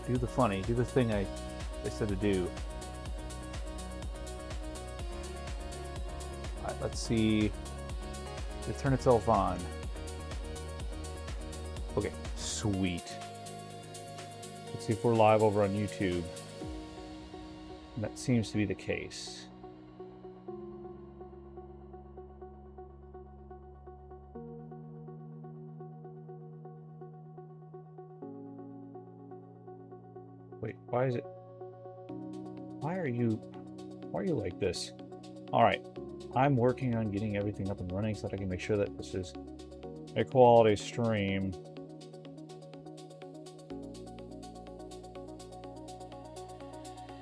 Do the funny. Do the thing I said to do. Alright, let's see. It turn itself on. Okay, sweet. Let's see if we're live over on YouTube. And that seems to be the case. Wait, why is it? Why are you like this? All right, I'm working on getting everything up and running so that I can make sure that this is a quality stream.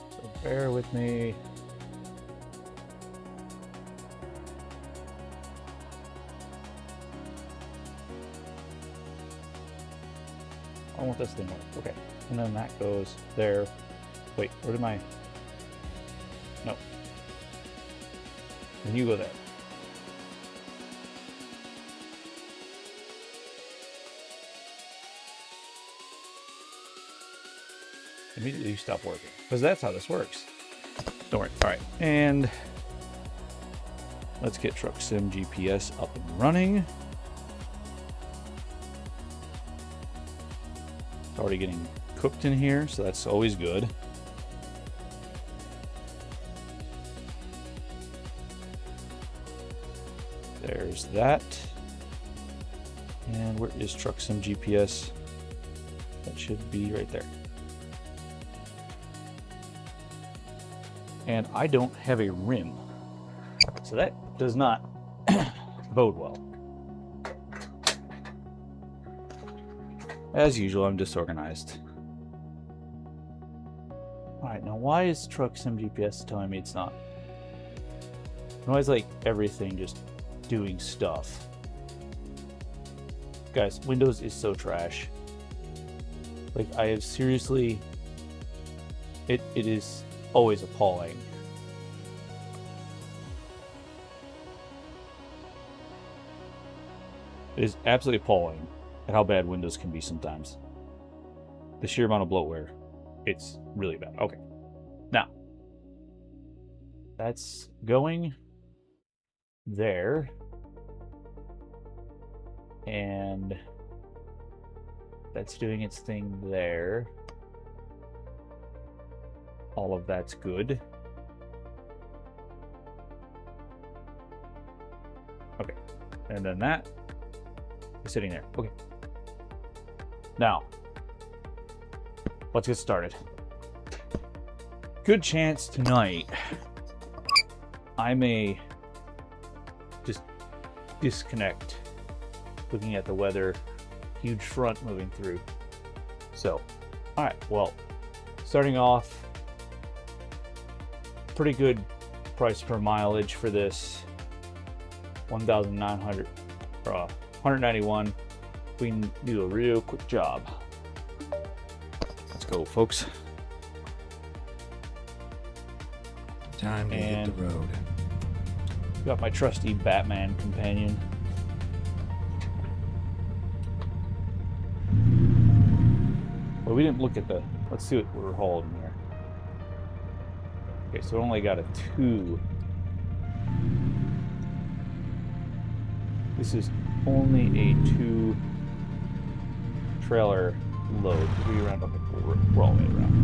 So bear with me. I want this thing to work. Okay. And then that goes there. Wait, where did my... No. And you go there. Immediately you stop working. Because that's how this works. Don't worry. Alright. And let's get Truck Sim GPS up and running. It's already getting cooked in here, so that's always good. There's that. And where is Truck Sim GPS? That should be right there. And I don't have a rim, so that does not bode well. As usual, I'm disorganized. Alright, now why is Truck Sim GPS telling me it's not? Why is like everything just doing stuff? Guys, Windows is so trash. Like, I have seriously... It is always appalling. It is absolutely appalling at how bad Windows can be sometimes. The sheer amount of bloatware. It's really bad. Okay. Now, that's going there. And that's doing its thing there. All of that's good. Okay. And then that is sitting there. Okay. Now, let's get started. Good chance tonight I may just disconnect looking at the weather. Huge front moving through. So, alright, well, starting off, pretty good price per mileage for this. 1,900 or 191. We can do a real quick job. Let's go, folks. Time to hit the road. Got my trusty Batman companion. Well, we didn't look at the... Let's see what we're hauling here. Okay, so it only got a 2. This is only a 2 trailer load. 3 around. Okay, we're all the way around.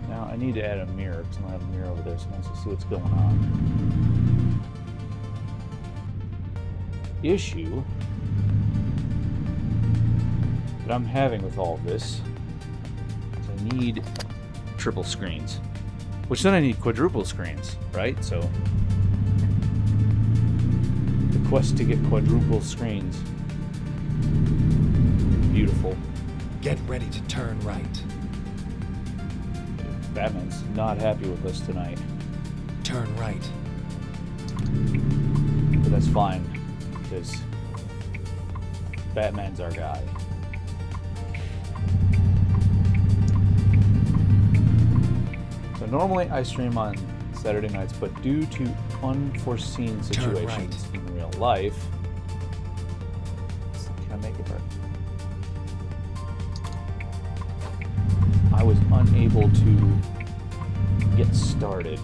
Now I need to add a mirror because I don't have a mirror over there, so let's see what's going on. Issue that I'm having with all of this is I need triple screens, which then I need quadruple screens, right? So the quest to get quadruple screens. Beautiful. Get ready to turn right. Batman's not happy with us tonight. Turn right. But that's fine, because Batman's our guy. So normally I stream on Saturday nights, but due to unforeseen situations in real life, can I make it right? I was unable to get started.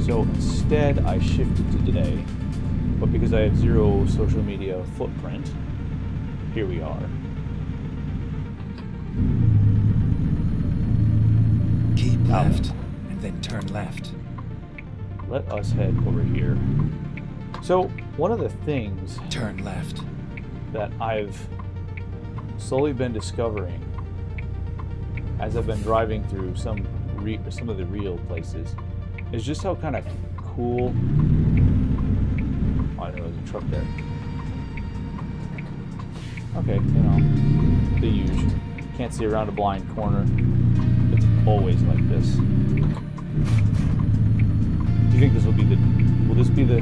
So instead, I shifted to today, but because I have zero social media footprint, here we are. Keep left, and then turn left. Let us head over here. So, one of the things Turn left. that I've slowly been discovering as I've been driving through some of the real places is just how kind of cool. Oh, I didn't know there's a truck there. Okay, you know, the usual. Can't see around a blind corner. It's always like this. Do you think this will be the? Will this be the?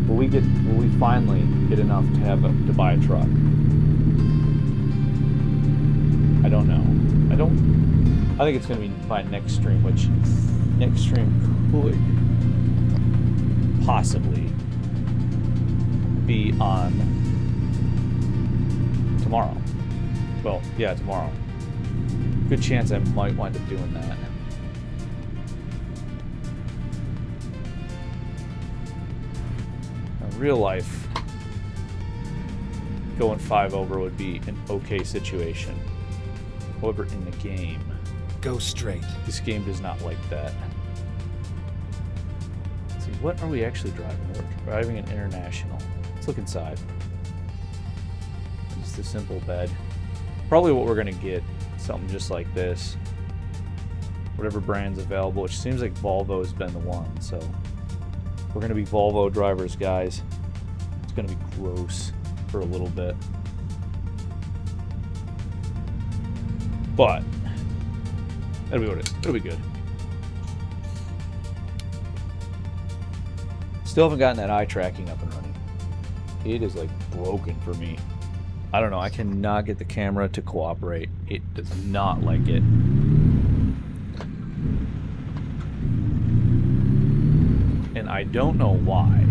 Will we finally get enough to buy a truck? I don't know. I think it's going to be by next stream, which next stream could possibly be on tomorrow. Well, yeah, tomorrow. Good chance I might wind up doing that. In real life, going 5 over would be an okay situation. However, in the game, Go straight. this game does not like that. Let's see, what are we actually driving? We're driving an International. Let's look inside. Just a simple bed. Probably what we're going to get, something just like this. Whatever brand's available, which seems like Volvo has been the one, so we're going to be Volvo drivers, guys. It's going to be gross for a little bit. But it'll be good. Still haven't gotten that eye tracking up and running. It is like broken for me. I don't know. I cannot get the camera to cooperate. It does not like it. And I don't know why.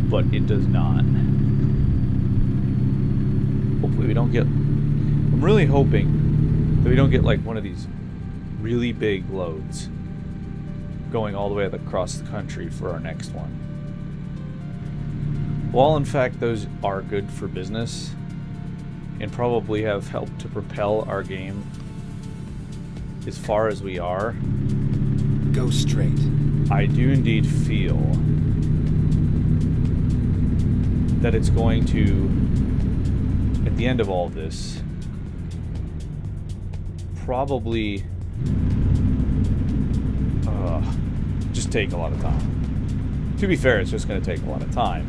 But it does not. Hopefully we don't get... I'm really hoping that we don't get like one of these really big loads going all the way across the country for our next one. While in fact those are good for business and probably have helped to propel our game as far as we are, Go straight. I do indeed feel that it's going to, at the end of all this, probably just take a lot of time. To be fair, it's just going to take a lot of time.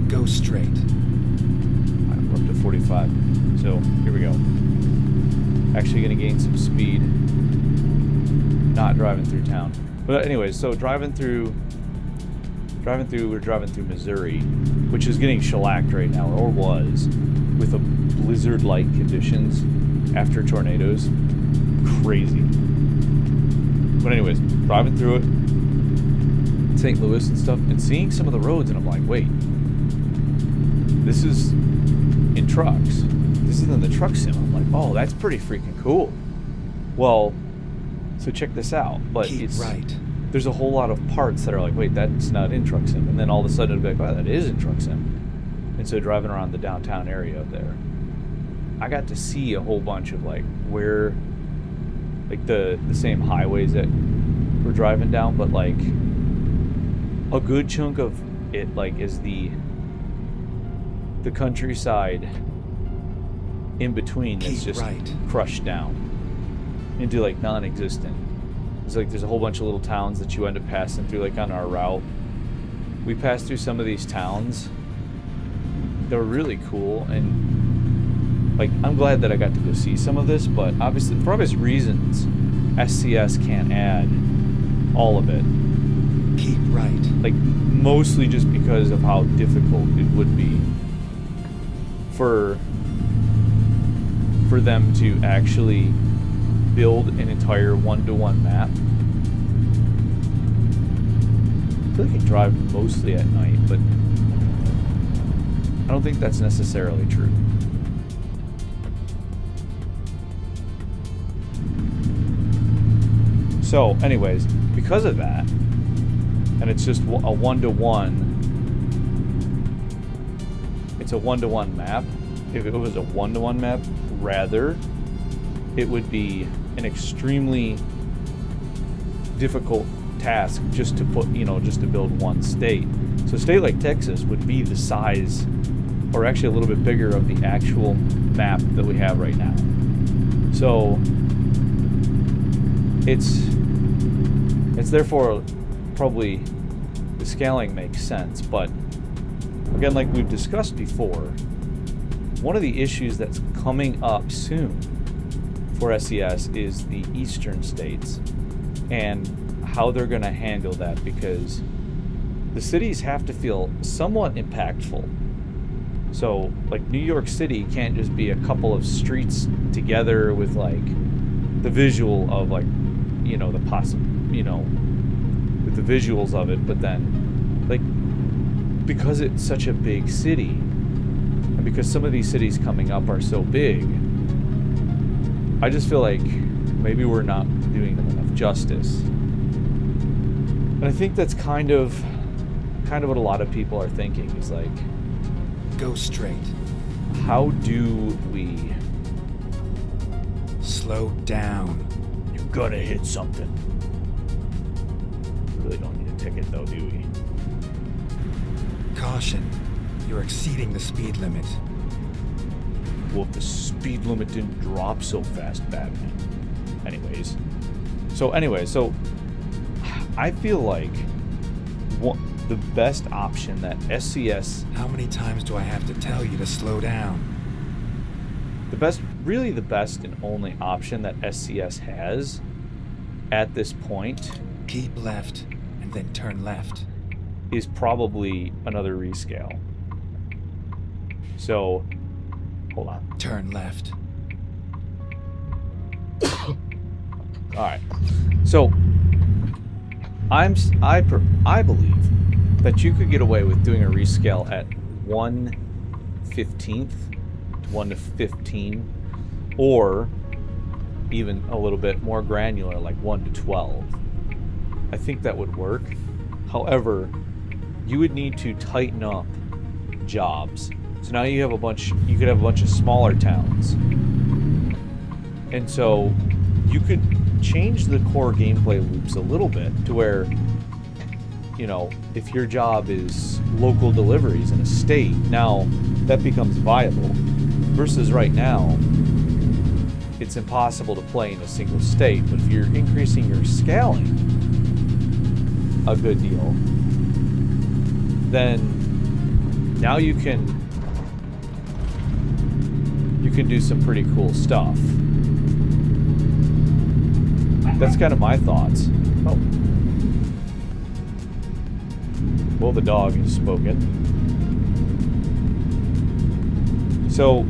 Go straight. We're up to 45. So, here we go. Actually going to gain some speed. Not driving through town. But anyways, so we're driving through Missouri, which is getting shellacked right now, or was, with a blizzard-like conditions after tornadoes. Crazy. But anyways, driving through it, St. Louis and stuff, and seeing some of the roads, and I'm like, wait, this is in trucks. This is in the truck sim. I'm like, oh, that's pretty freaking cool. Well, so check this out. But Keep it's right. There's a whole lot of parts that are like, wait, that's not in truck sim, and then all of a sudden it'll be like, oh, that is in truck sim. And so driving around the downtown area up there, I got to see a whole bunch of like where, like the same highways that we're driving down, but like a good chunk of it like is the countryside in between that's Keep just right. crushed down into like non-existent. It's like there's a whole bunch of little towns that you end up passing through, like on our route. We passed through some of these towns. They were really cool, and like I'm glad that I got to go see some of this, but obviously for obvious reasons SCS can't add all of it. Keep right. Like mostly just because of how difficult it would be for them to actually build an entire one-to-one map feel like I drive mostly at night, but I don't think that's necessarily true. So, anyways, because of that, and it's just a one-to-one, it's a one-to-one map. If it was a one-to-one map, rather, it would be an extremely difficult task just to put, just to build one state. So a state like Texas would be the size, or actually a little bit bigger, of the actual map that we have right now. So it's therefore probably the scaling makes sense, but again, like we've discussed before, one of the issues that's coming up soon for SES is the eastern states and how they're going to handle that, because the cities have to feel somewhat impactful. So, like, New York City can't just be a couple of streets together with, like, the visual of, like, with the visuals of it, but then, like, because it's such a big city, and because some of these cities coming up are so big, I just feel like maybe we're not doing them enough justice. And I think that's kind of what a lot of people are thinking, is like, Go straight. how do we Slow down. You're gonna hit something. We really don't need a ticket though, do we? Caution. You're exceeding the speed limit. Well, if the speed limit didn't drop so fast, Batman. Anyways, so I feel like the best option that SCS... How many times do I have to tell you to slow down? The best and only option that SCS has at this point... Keep left, and then turn left. ...is probably another rescale. So, hold on. Turn left. Alright. So, I believe that you could get away with doing a rescale at 1/15th, 1/15, or even a little bit more granular, like 1/12. I think that would work. However, you would need to tighten up jobs. So now you could have a bunch of smaller towns. And so you could change the core gameplay loops a little bit to where, if your job is local deliveries in a state, now that becomes viable. Versus right now, it's impossible to play in a single state. But if you're increasing your scaling a good deal, then now you can do some pretty cool stuff. That's kind of my thoughts. Oh. Well, the dog has spoken. So,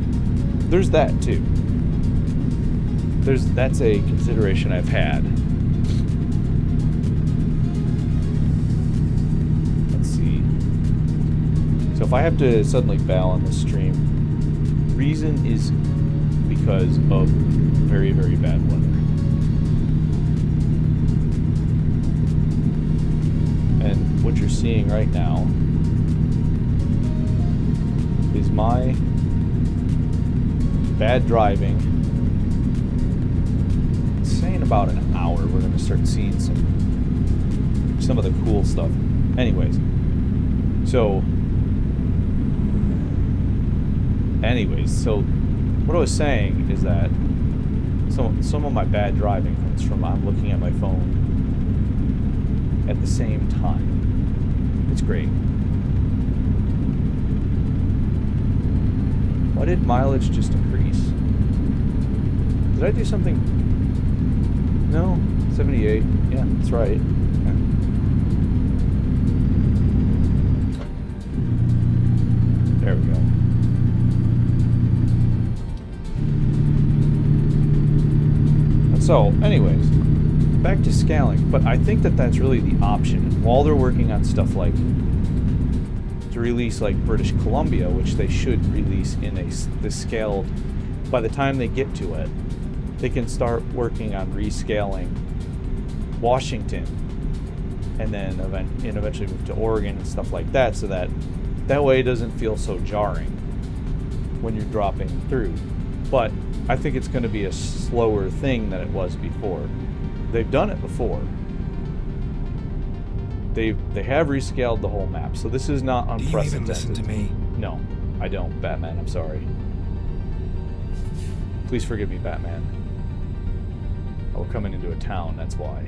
there's that too. That's a consideration I've had. Let's see. So if I have to suddenly bail on the stream, reason is because of very, very bad weather. And what you're seeing right now is my bad driving. It's saying about an hour we're going to start seeing some of the cool stuff. Anyways, so what I was saying is that some of my bad driving comes from I'm looking at my phone at the same time. It's great. Why did mileage just increase? Did I do something? No, 78. Yeah, that's right. Yeah. There we go. So, anyways, back to scaling, but I think that that's really the option. While they're working on stuff like to release like British Columbia, which they should release in this scaled, by the time they get to it, they can start working on rescaling Washington, and then eventually move to Oregon and stuff like that, so that way it doesn't feel so jarring when you're dropping through. But I think it's going to be a slower thing than it was before. They've done it before. They have rescaled the whole map, so this is not unprecedented. Do you even listen to me? No, I don't, Batman. I'm sorry. Please forgive me, Batman. We're coming into a town, that's why.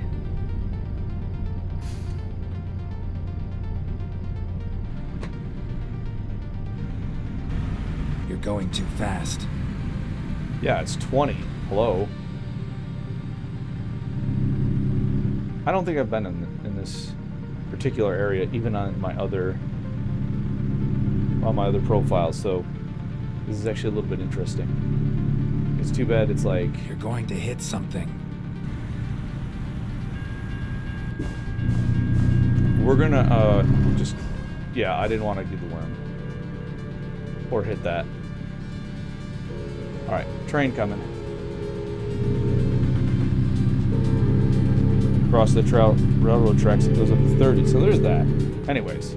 You're going too fast. Yeah, it's 20. Hello. I don't think I've been in this particular area, even on my other profiles, so this is actually a little bit interesting. It's too bad it's like... You're going to hit something. We're gonna, just... Yeah, I didn't want to do the worm. Or hit that. Alright, train coming. Across the railroad tracks, it goes up to 30, so there's that. Anyways.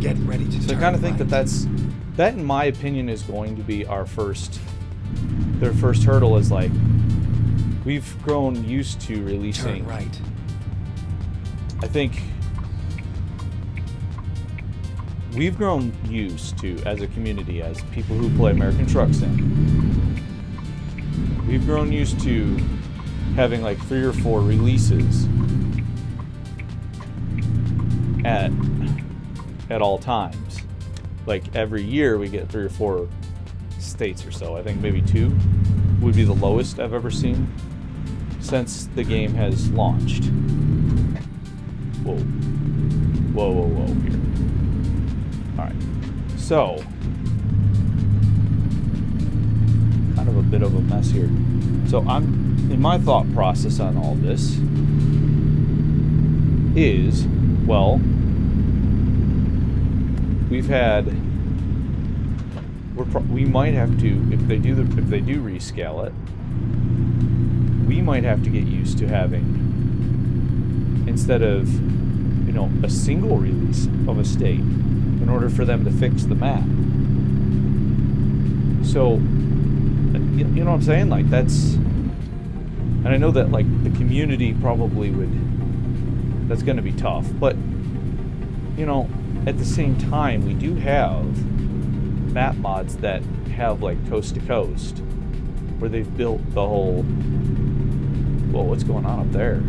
Get ready to So I kind of think that in my opinion is going to be their first hurdle, is like, we've grown used to releasing... Turn right. I think we've grown used to, as a community, as people who play American Truck Sim, we've grown used to having like 3 or 4 releases at all times. Like every year we get 3 or 4 states or so. I think maybe 2 would be the lowest I've ever seen since the game has launched. Whoa. Whoa, whoa, whoa here. Alright. So, kind of a bit of a mess here. So in my thought process on all this is, well, we might have to, if they do rescale it, we might have to get used to having, instead of, a single release of a state in order for them to fix the map. So, you know what I'm saying? Like, that's... And I know that, like, the community probably would... That's going to be tough. But, at the same time, we do have map mods that have, like, coast to coast, where they've built the whole... Whoa, what's going on up there?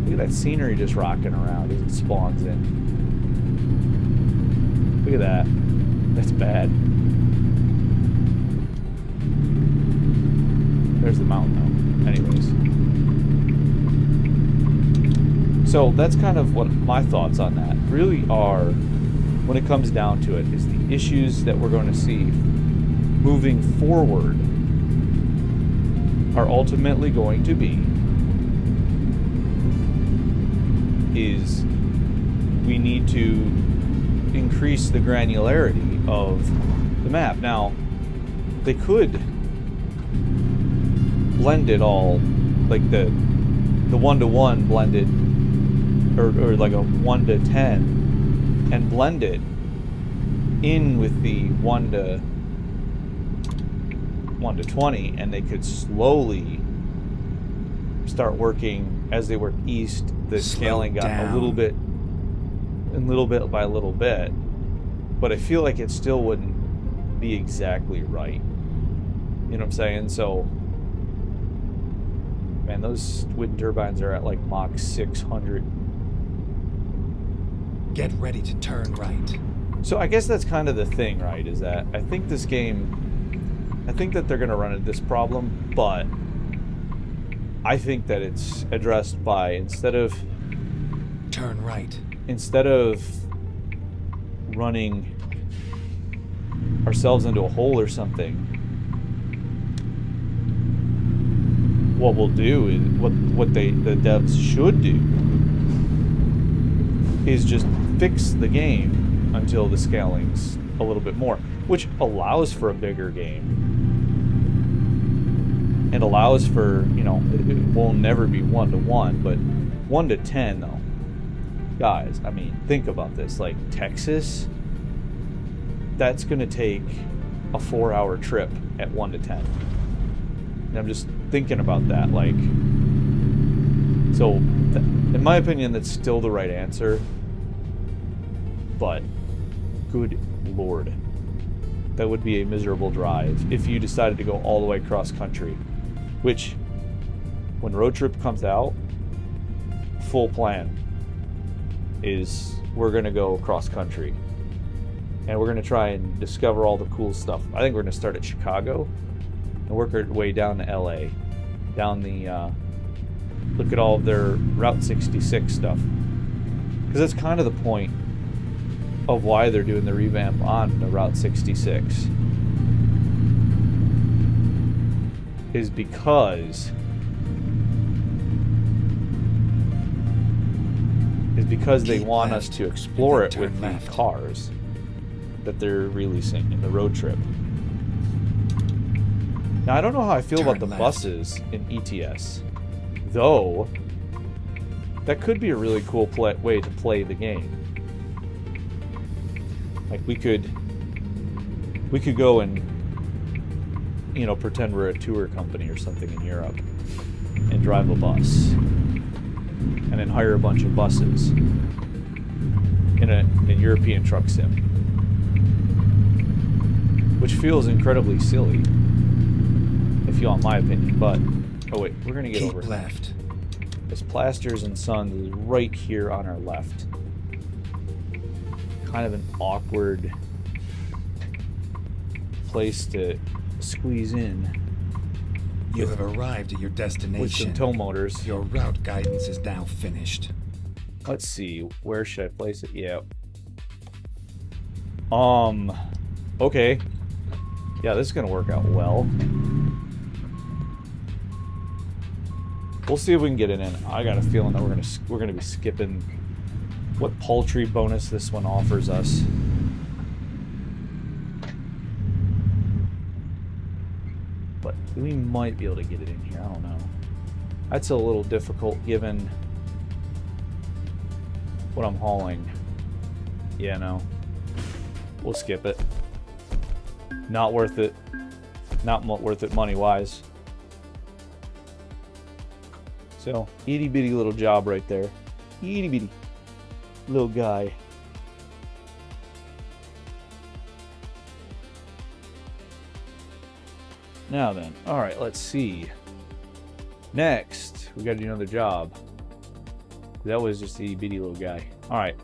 Look at that scenery just rocking around as it spawns in. Look at that. That's bad. There's the mountain, though. Anyways. So that's kind of what my thoughts on that really are, when it comes down to it, is the issues that we're going to see moving forward are ultimately going to be is we need to increase the granularity of the map. Now, they could blend it all, like the 1-to-1 blended, or like a 1-to-10, and blend it in with the 1-to-20, and they could slowly start working as they work east. The scaling got a little bit by little bit, but I feel like it still wouldn't be exactly right. You know what I'm saying? So, man, those wind turbines are at like Mach 600. Get ready to turn right. So I guess that's kind of the thing, right? Is that I think this game, I think that they're going to run into this problem, but I think that it's addressed by, instead of running ourselves into a hole or something, what we'll do is what the devs should do is just fix the game until the scaling's a little bit more, which allows for a bigger game and allows for, you know, it will never be 1-to-1, but 1-to-10 though. Guys, I mean, think about this. Like Texas, that's gonna take a 4-hour trip at 1-to-10. And I'm just thinking about that. Like, so in my opinion, that's still the right answer. But good lord, that would be a miserable drive if you decided to go all the way cross country. Which, when Road Trip comes out, full plan is we're gonna go cross country. And we're going to try and discover all the cool stuff. I think we're going to start at Chicago and work our way down to LA. Down the, look at all of their Route 66 stuff. Because that's kind of the point of why they're doing the revamp on the Route 66. Is because they want us to explore it with the cars that they're releasing in the Road Trip. Now, I don't know how I feel about the buses in ETS, though that could be a really cool way to play the game. Like we could go and, you know, pretend we're a tour company or something in Europe and drive a bus and then hire a bunch of buses in a European truck sim. Which feels incredibly silly, if you want my opinion, but... Oh wait, we're gonna get over left. This Plasters and Sons is right here on our left. Kind of an awkward place to squeeze in. You have arrived at your destination. With some tow motors. Your route guidance is now finished. Let's see, where should I place it? Yeah. Okay. Yeah, this is gonna work out well. We'll see if we can get it in. I got a feeling that we're gonna be skipping what paltry bonus this one offers us. But we might be able to get it in here. I don't know. That's a little difficult given what I'm hauling. Yeah, no. We'll skip it. Not worth it. Not worth it money-wise. So, itty-bitty little job right there. Itty-bitty little guy. Now then. Alright, let's see. Next, we gotta do another job. That was just the itty-bitty little guy. Alright.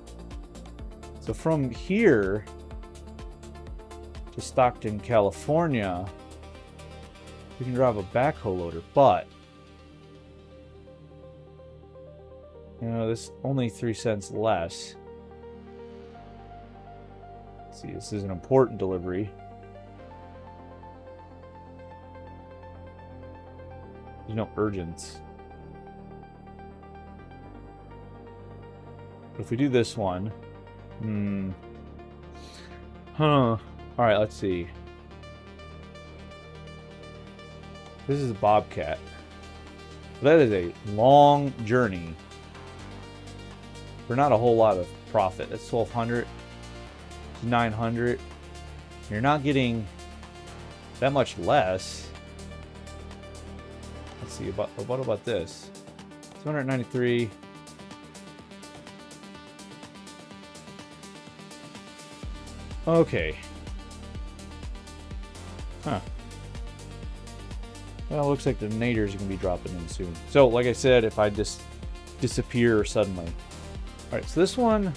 So from here to Stockton, California, we can drive a backhoe loader, but you know, this only 3 cents less. Let's see, this is an important delivery. There's no urgence. But if we do this one, Alright, let's see. This is a Bobcat. That is a long journey for not a whole lot of profit. That's 1,200, 900. You're not getting that much less. Let's see, what about this? 293. Okay. Huh. Well, it looks like the naders are going to be dropping in soon. So, like I said, if I just disappear suddenly. Alright, so this one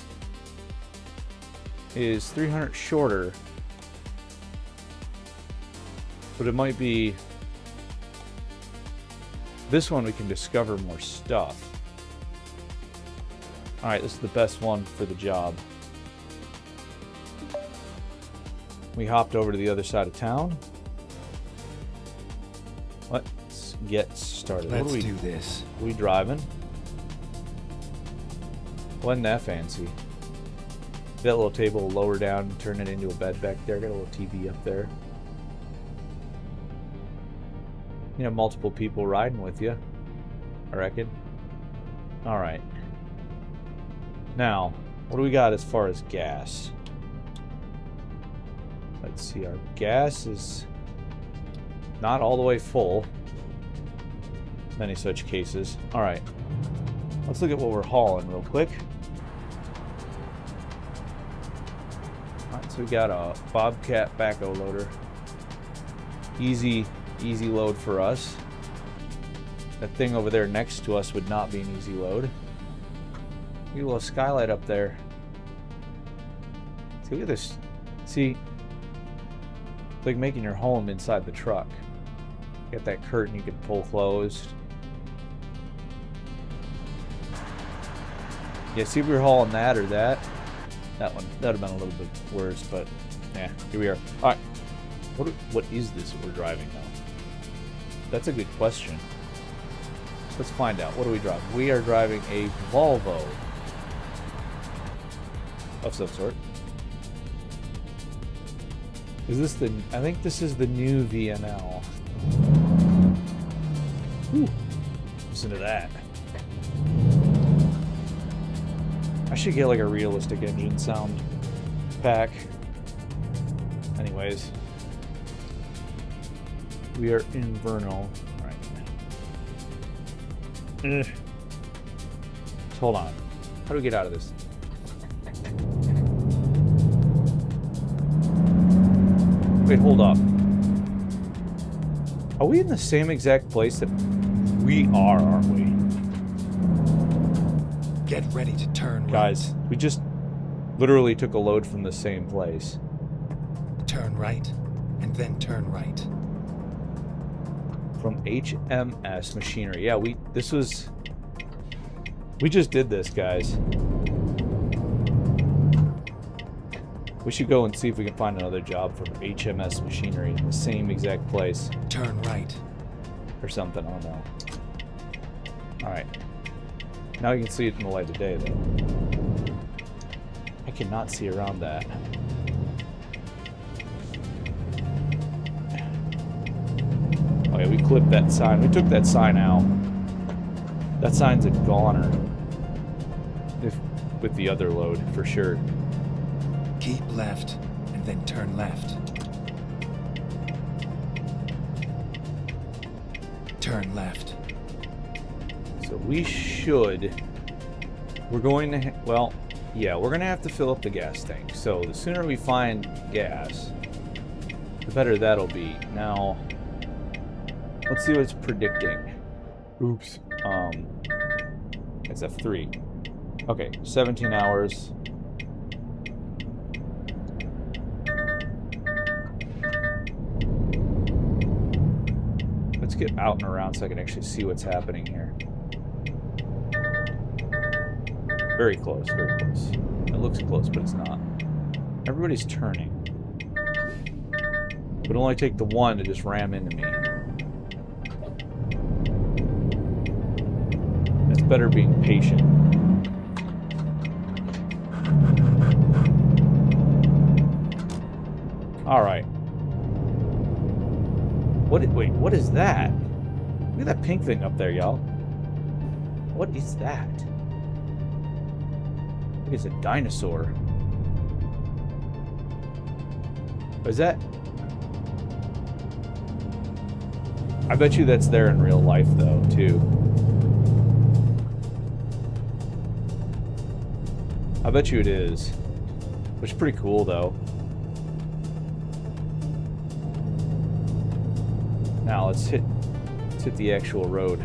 is 300 shorter. But it might be... This one we can discover more stuff. Alright, this is the best one for the job. We hopped over to the other side of town. Let's get started. Let's do this. We driving? Wasn't that fancy. That little table lower down, turn it into a bed back there. Got a little TV up there. You know, multiple people riding with you, I reckon. All right. Now, what do we got as far as gas? Let's see, our gas is not all the way full. Many such cases. All right. Let's look at what we're hauling real quick. All right, so we got a Bobcat backhoe loader. Easy load for us. That thing over there next to us would not be an easy load. Get a little skylight up there. See, look at this. See, it's like making your home inside the truck. Got that curtain you can pull closed. Yeah, see if we were hauling that or that. That one, that would have been a little bit worse, but yeah, here we are. All right, what is this that we're driving now? That's a good question. Let's find out. What do we drive? We are driving a Volvo of some sort. Is this the... I think this is the new VNL. Whew. Listen to that. I should get like a realistic engine sound pack. Anyways. We are in Vernal. Alright. Hold on. How do we get out of this? Wait, hold up. Are we in the same exact place that we are, aren't we? Get ready to turn right. Guys, we just literally took a load from the same place. Turn right, and then turn right. From HMS Machinery. Yeah, we just did this, guys. We should go and see if we can find another job from HMS Machinery in the same exact place. Turn right. Or something, I don't know. Alright. Now you can see it in the light of day, though. I cannot see around that. Oh yeah, we clipped that sign. We took that sign out. That sign's a goner. With the other load, for sure. Keep left, and then turn left. Turn left. So we should... We're going to... Well, yeah, we're going to have to fill up the gas tank. So the sooner we find gas, the better that'll be. Now, let's see what it's predicting. Oops. It's F3. Okay, 17 hours. Let's get out and around so I can actually see what's happening here. Very close, very close. It looks close, but it's not. Everybody's turning. It would only take the one to just ram into me. It's better being patient. Alright. Wait, what is that? Look at that pink thing up there, y'all. What is that? I think it's a dinosaur. Is that... I bet you that's there in real life, though, too. I bet you it is. Which is pretty cool, though. Now, let's hit the actual road.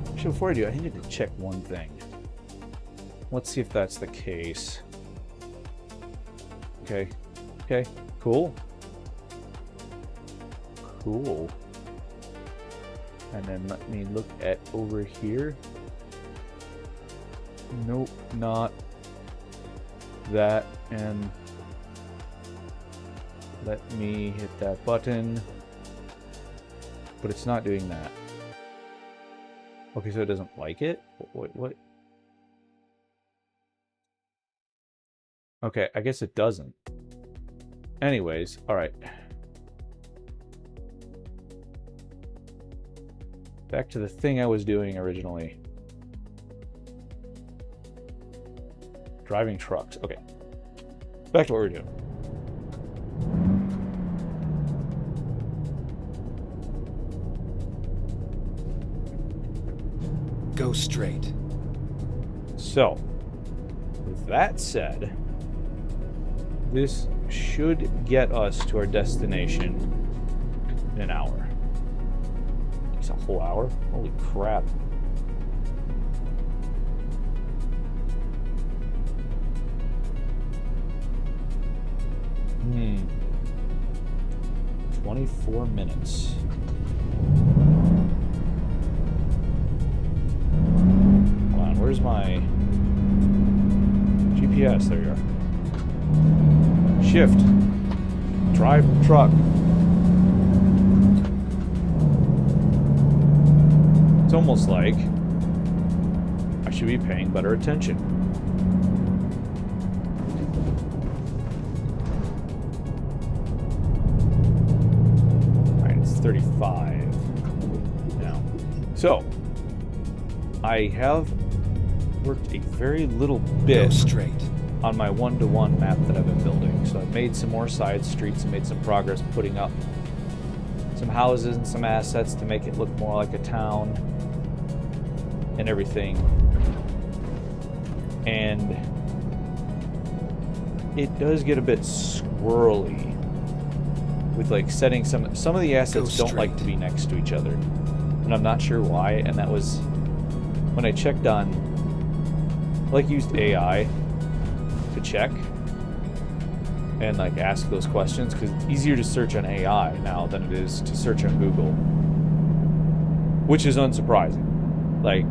Actually, before I do, I needed to check one thing. Let's see if that's the case. Okay. Okay. Cool. Cool. And then let me look at over here. Nope, not that. And let me hit that button. but it's not doing that. Okay, so it doesn't like it? What? Okay, I guess it doesn't. Anyways, alright. Back to the thing I was doing originally. Driving trucks. Okay. Back to what we were doing. Go straight. So, with that said, this should get us to our destination in an hour. It's a whole hour? Holy crap. Hmm. 24 minutes. Hold on, where's my GPS? There you are. Shift. Drive truck. It's almost like I should be paying better attention. Alright, it's 35 now. So, I have worked a very little bit Go straight. on my one-to-one map that I've been building. So I've made some more side streets and made some progress putting up some houses and some assets to make it look more like a town and everything. And it does get a bit squirrely with like setting some of the assets don't like to be next to each other. And I'm not sure why, and that was when I checked on, like, used AI to check and like ask those questions, because it's easier to search on AI now than it is to search on Google, which is unsurprising. Like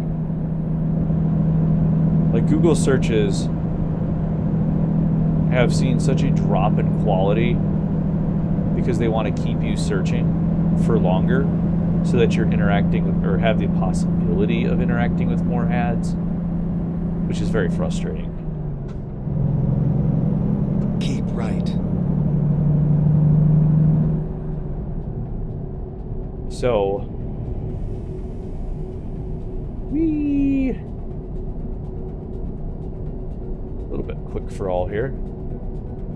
Google searches have seen such a drop in quality because they want to keep you searching for longer so that you're interacting with, or have the possibility of interacting with, more ads, which is very frustrating. Keep right. So, a little bit quick for all here.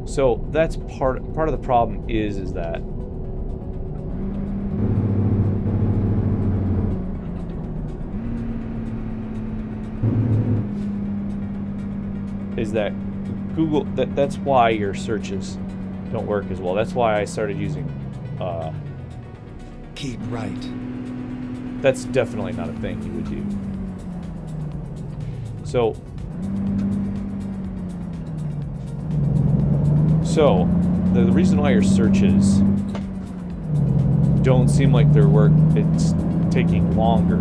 So that's part of the problem is that Google, that's why your searches don't work as well. That's why I started using Keep right. That's definitely not a thing you would do. So the reason why your searches don't seem like it's taking longer,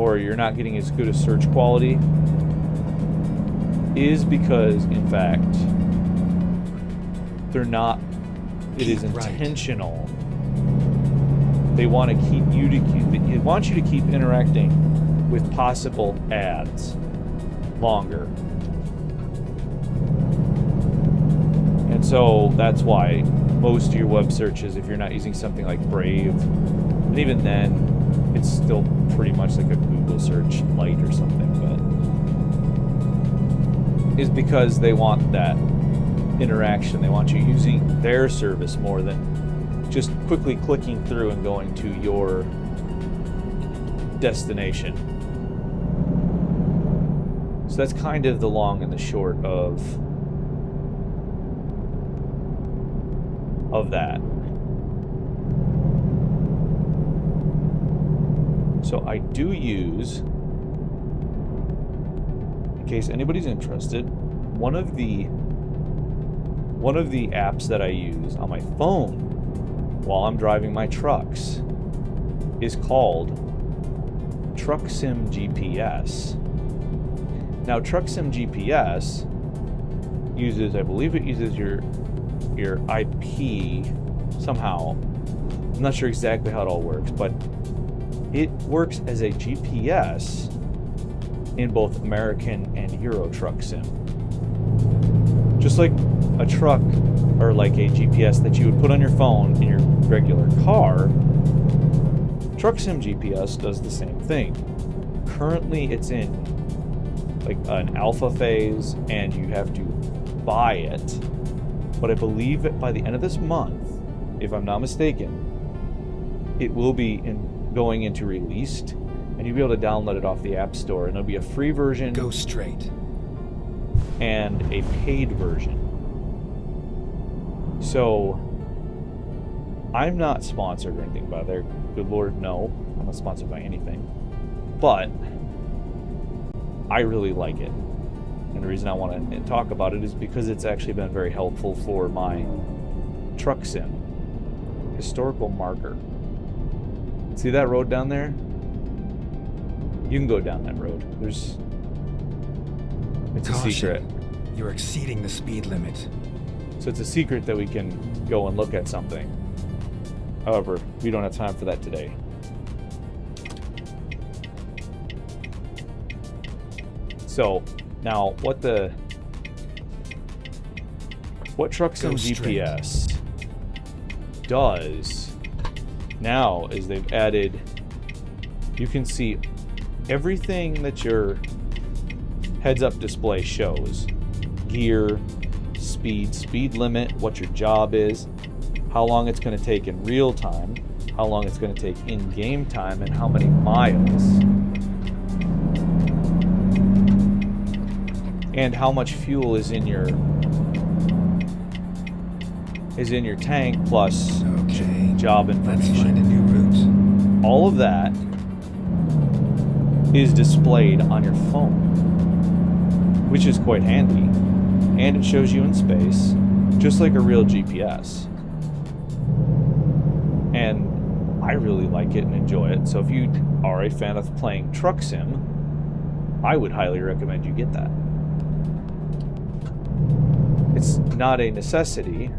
or you're not getting as good a search quality, is because, in fact, they're not. It is intentional. They want to keep you to keep. They want you to keep interacting with possible ads longer, and so that's why most of your web searches, if you're not using something like Brave, and even then, it's still pretty much like a Google search Lite or something, but is because they want that interaction. They want you using their service more than just quickly clicking through and going to your destination. So that's kind of the long and the short of that. So I do use, in case anybody's interested, one of the apps that I use on my phone while I'm driving my trucks is called Truck Sim GPS. Now, Truck Sim GPS uses, I believe it uses your IP somehow I'm not sure exactly how it all works, but it works as a GPS in both American and Euro Truck Sim. Just like a truck or like a GPS that you would put on your phone in your regular car, Truck Sim GPS does the same thing. Currently it's in like an alpha phase and you have to buy it, but I believe that by the end of this month, if I'm not mistaken, it will be going into released, and you'll be able to download it off the App Store, and there'll be a free version. Go straight. And a paid version. So, I'm not sponsored or anything by there. Good Lord, no. I'm not sponsored by anything. But, I really like it. And the reason I want to talk about it is because it's actually been very helpful for my truck sim. Historical marker. See that road down there? You can go down that road. It's Caution. a secret. You're exceeding the speed limit. So it's a secret that we can go and look at something. However, we don't have time for that today. So, now what Truck Sim GPS does now is they've added, you can see everything that your heads-up display shows. Gear, speed limit, what your job is, how long it's going to take in real time, how long it's going to take in game time, and how many miles. And how much fuel is in your tank, plus job information. Let's find a new route. All of that is displayed on your phone, which is quite handy, and it shows you in space, just like a real GPS. And I really like it and enjoy it. So if you are a fan of playing Truck Sim, I would highly recommend you get that. It's not a necessity,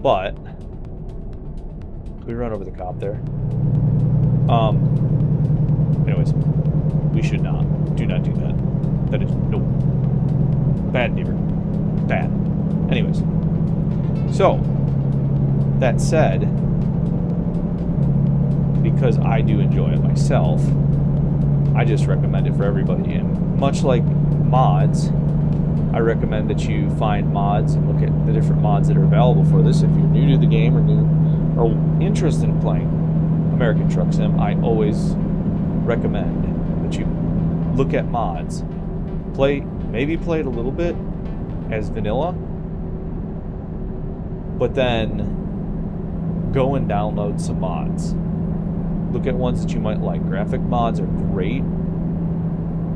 but we run over the cop there. Anyways, we should not. Do not do that. That is nope. Bad neighbor. Bad. Anyways, so that said, because I do enjoy it myself, I just recommend it for everybody. And much like mods, I recommend that you find mods and look at the different mods that are available for this. If you're new to the game or interested in playing American Truck Sim, I always recommend that you look at mods. Maybe play it a little bit as vanilla, but then go and download some mods. Look at ones that you might like. Graphic mods are great.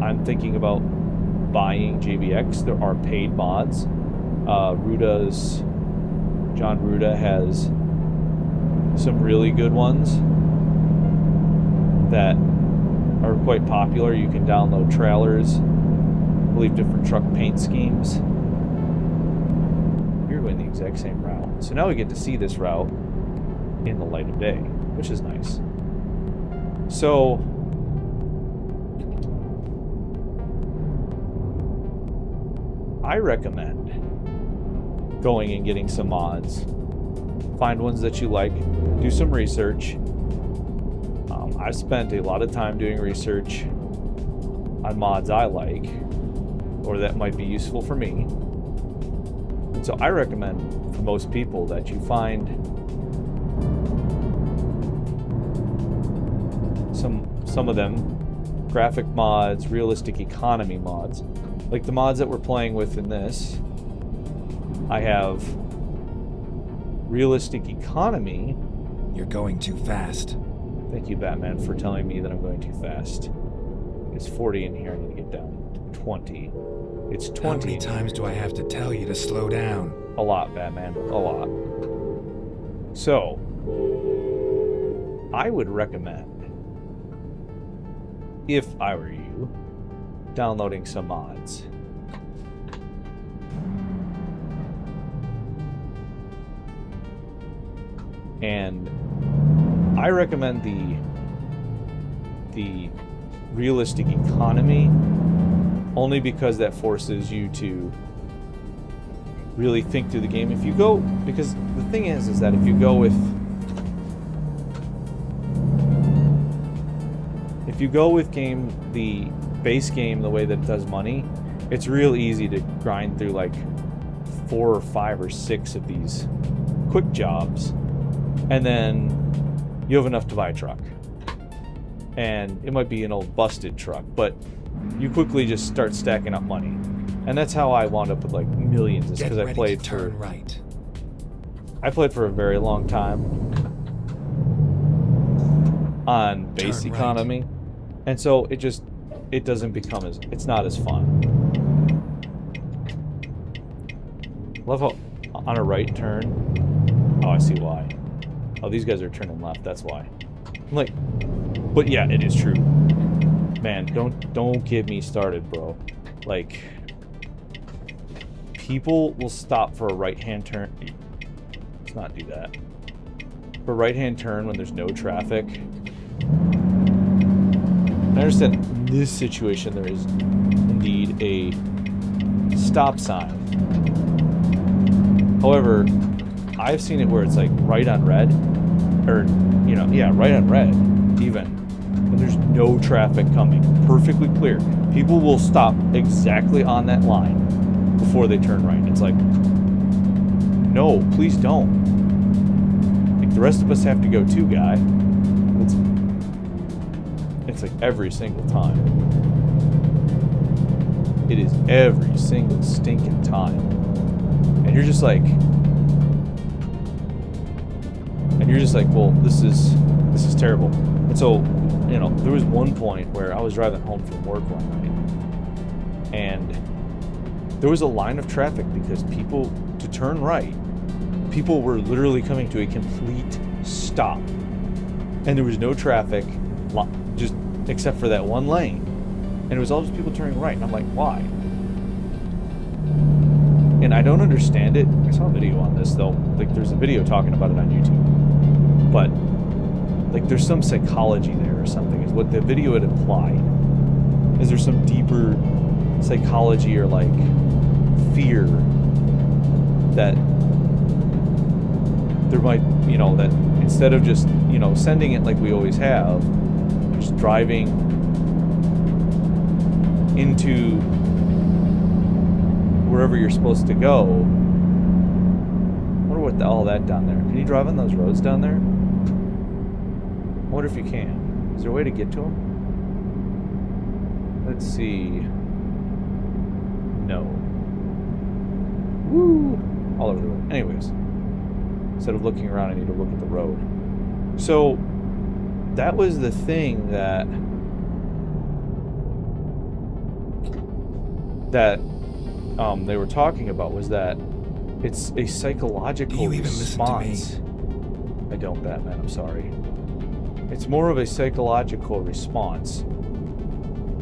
I'm thinking about buying JBX. There are paid mods. John Ruda has some really good ones that are quite popular. You can download trailers, I believe different truck paint schemes. We're going the exact same route. So now we get to see this route in the light of day, which is nice. So I recommend going and getting some mods. Find ones that you like. Do some research. I've spent a lot of time doing research on mods I like, or that might be useful for me. And so I recommend for most people that you find some of them graphic mods, realistic economy mods. Like the mods that we're playing with in this, I have realistic economy. You're going too fast. Thank you, Batman, for telling me that I'm going too fast. It's 40 in here. I need to get down to 20. It's 20. How many times do I have to tell you to slow down? A lot, Batman. A lot. So, I would recommend, if I were you, downloading some mods. And I recommend the realistic economy only because that forces you to really think through the game. If you go, because the thing is that if you go with the base game the way that it does money, it's real easy to grind through like 4 or 5 or 6 of these quick jobs, and then you have enough to buy a truck. And it might be an old busted truck, but you quickly just start stacking up money. And that's how I wound up with like millions, is because I played for a very long time on base economy. And so it doesn't become it's not as fun. Love how on a right turn, oh, I see why. Oh, these guys are turning left, that's why. I'm like, but yeah, it is true. Man, don't get me started, bro. Like, people will stop for a right-hand turn. Let's not do that. For a right-hand turn when there's no traffic. I understand in this situation there is indeed a stop sign. However, I've seen it where it's like right on red, or, you know, yeah, right on red, even, when there's no traffic coming, perfectly clear. People will stop exactly on that line before they turn right. It's like, no, please don't. Like, the rest of us have to go too, guy. It's like every single time. It is every single stinking time. And you're just like, well, this is terrible. And so, you know, there was one point where I was driving home from work one night, and there was a line of traffic because people, to turn right, people were literally coming to a complete stop. And there was no traffic, just except for that one lane. And it was all just people turning right. And I'm like, why? And I don't understand it. I saw a video on this, though. Like, there's a video talking about it on YouTube. But, like, there's some psychology there or something, is what the video had implied. Is there some deeper psychology or, like, fear that there might, you know, that instead of just, you know, sending it like we always have, just driving into wherever you're supposed to go. I wonder what all that down there. Can you drive on those roads down there? I wonder if you can. Is there a way to get to them? Let's see. No. Woo! All over the road. Anyways, instead of looking around, I need to look at the road. So that was the thing that they were talking about, was that it's a psychological response. I don't, Batman, I'm sorry. It's more of a psychological response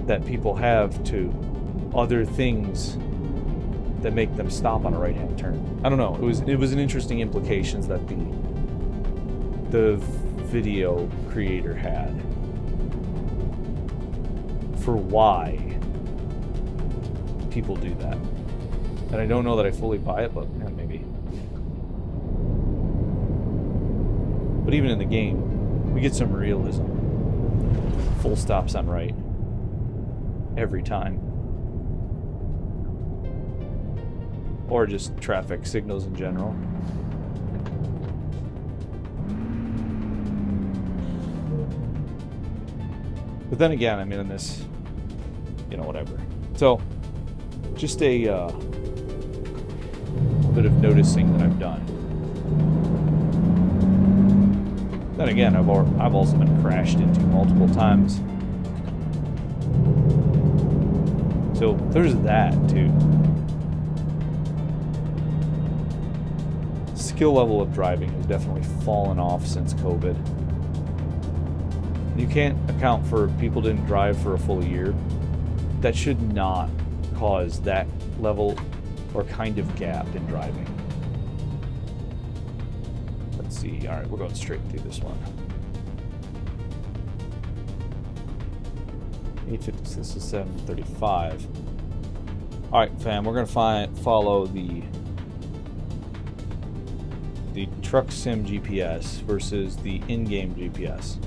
that people have to other things that make them stop on a right-hand turn. I don't know. It was an interesting implications that the video creator had for why people do that. And I don't know that I fully buy it, but yeah, maybe. But even in the game, we get some realism. Full stops on right. Every time. Or just traffic signals in general. But then again, I mean, in this, you know, whatever. So, just a bit of noticing that I've done. Then again, I've also been crashed into multiple times. So there's that too. Skill level of driving has definitely fallen off since COVID. You can't account for people didn't drive for a full year. That should not cause that level or kind of gap in driving. Let's see. All right, we're going straight through this one. 856 to 735. All right, fam. We're gonna follow the truck sim GPS versus the in-game GPS.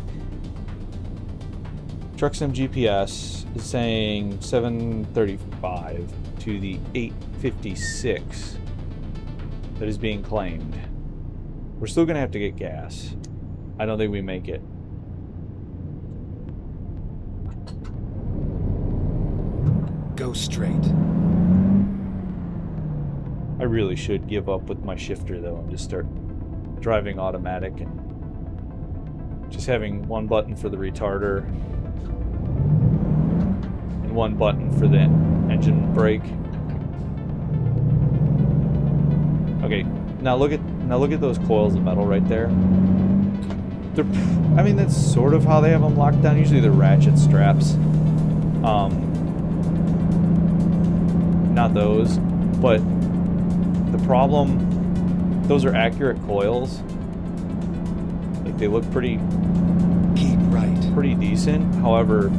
Truck sim GPS is saying 735 to the 856 that is being claimed. We're still gonna have to get gas. I don't think we make it. Go straight. I really should give up with my shifter though and just start driving automatic and just having one button for the retarder and one button for the engine brake. Okay, now look at those coils of metal right there. I mean, that's sort of how they have them locked down. Usually they're ratchet straps. Not those, but the problem, those are accurate coils. Like, they look pretty decent. However,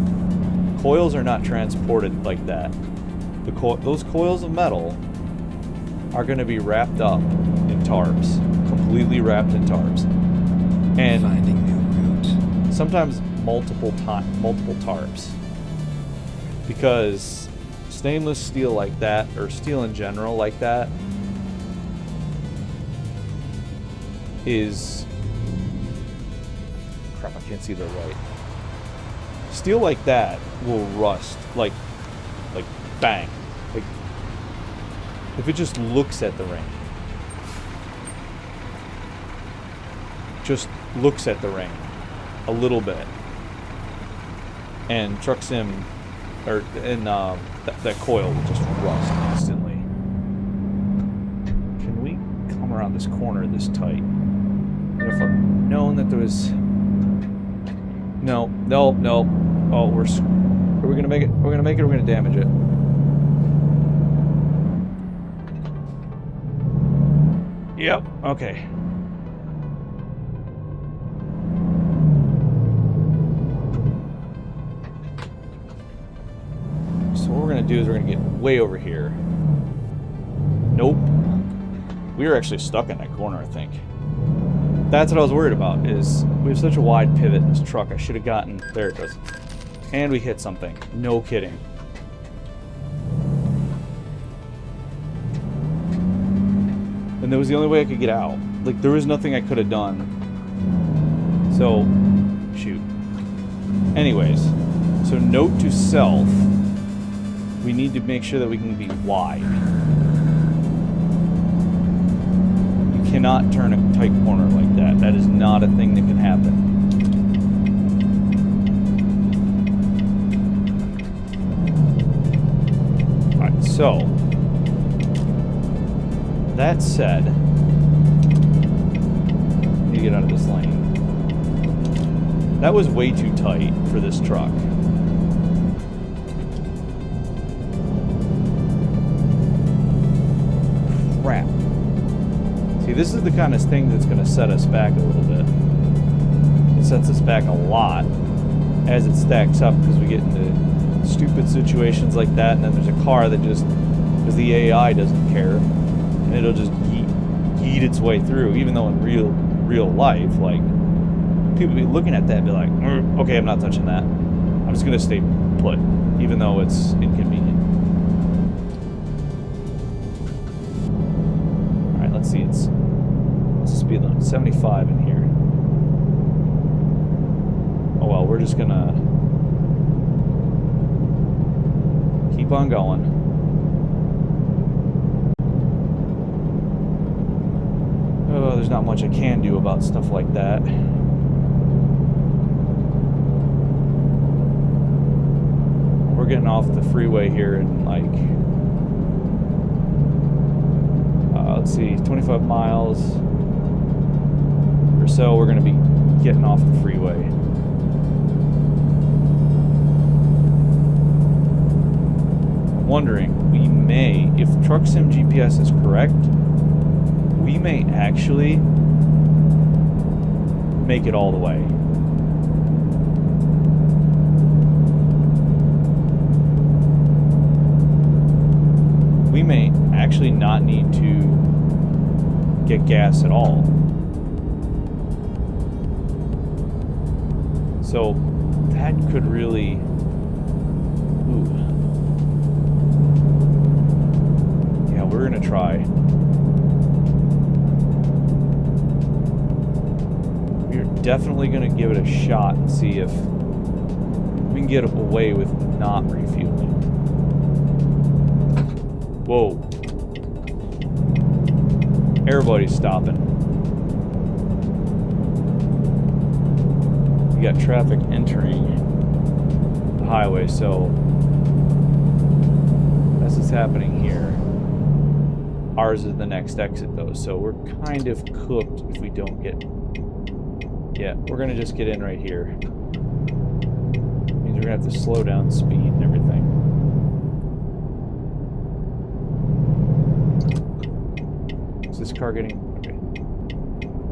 coils are not transported like that. Those coils of metal are going to be wrapped up in tarps, completely wrapped in tarps, and finding new route. Sometimes multiple tarps, because stainless steel like that, or steel in general like that, is crap. I can't see the light. Steel like that will rust like bang. Like, if it just looks at the ring, a little bit, and truck sim, or that coil will just rust instantly. Can we come around this corner this tight? If I've known that there was... No. Oh, are we gonna make it? We're gonna make it, or we're gonna damage it. Yep, okay. So what we're gonna do is we're gonna get way over here. Nope. We were actually stuck in that corner, I think. That's what I was worried about, is we have such a wide pivot in this truck. I should have gotten... There it goes. And we hit something. No kidding. And that was the only way I could get out. Like, there was nothing I could have done. So, shoot. Anyways, so note to self, we need to make sure that we can be wide. You cannot turn a tight corner like that. That is not a thing that can happen. Alright, so that said, need to get out of this lane. That was way too tight for this truck. Crap. See, this is the kind of thing that's going to set us back a little bit. It sets us back a lot as it stacks up, because we get into stupid situations like that, and then there's a car that just, because the AI doesn't care, and it'll just yeet its way through, even though in real life, like, people be looking at that and be like, okay, I'm not touching that. I'm just going to stay put, even though it's inconvenient. Alright, let's see, what's the speed limit? 75 in here. Oh well, we're just going to keep on going. Oh, there's not much I can do about stuff like that. We're getting off the freeway here in, like, let's see, 25 miles or so. We're going to be getting off the freeway. I'm wondering, we may, if Truck Sim GPS is correct, we may actually make it all the way. may actually not need to get gas at all. So that could really... Ooh. Yeah, we're gonna try. We're definitely gonna give it a shot and see if we can get away with not refueling. Whoa. Everybody's stopping. You got traffic entering the highway, so that's what's happening here. Ours is the next exit, though, so we're kind of cooked if we don't get... Yeah, we're going to just get in right here. Means we're going to have to slow down speed and everything. Is this car getting... Okay.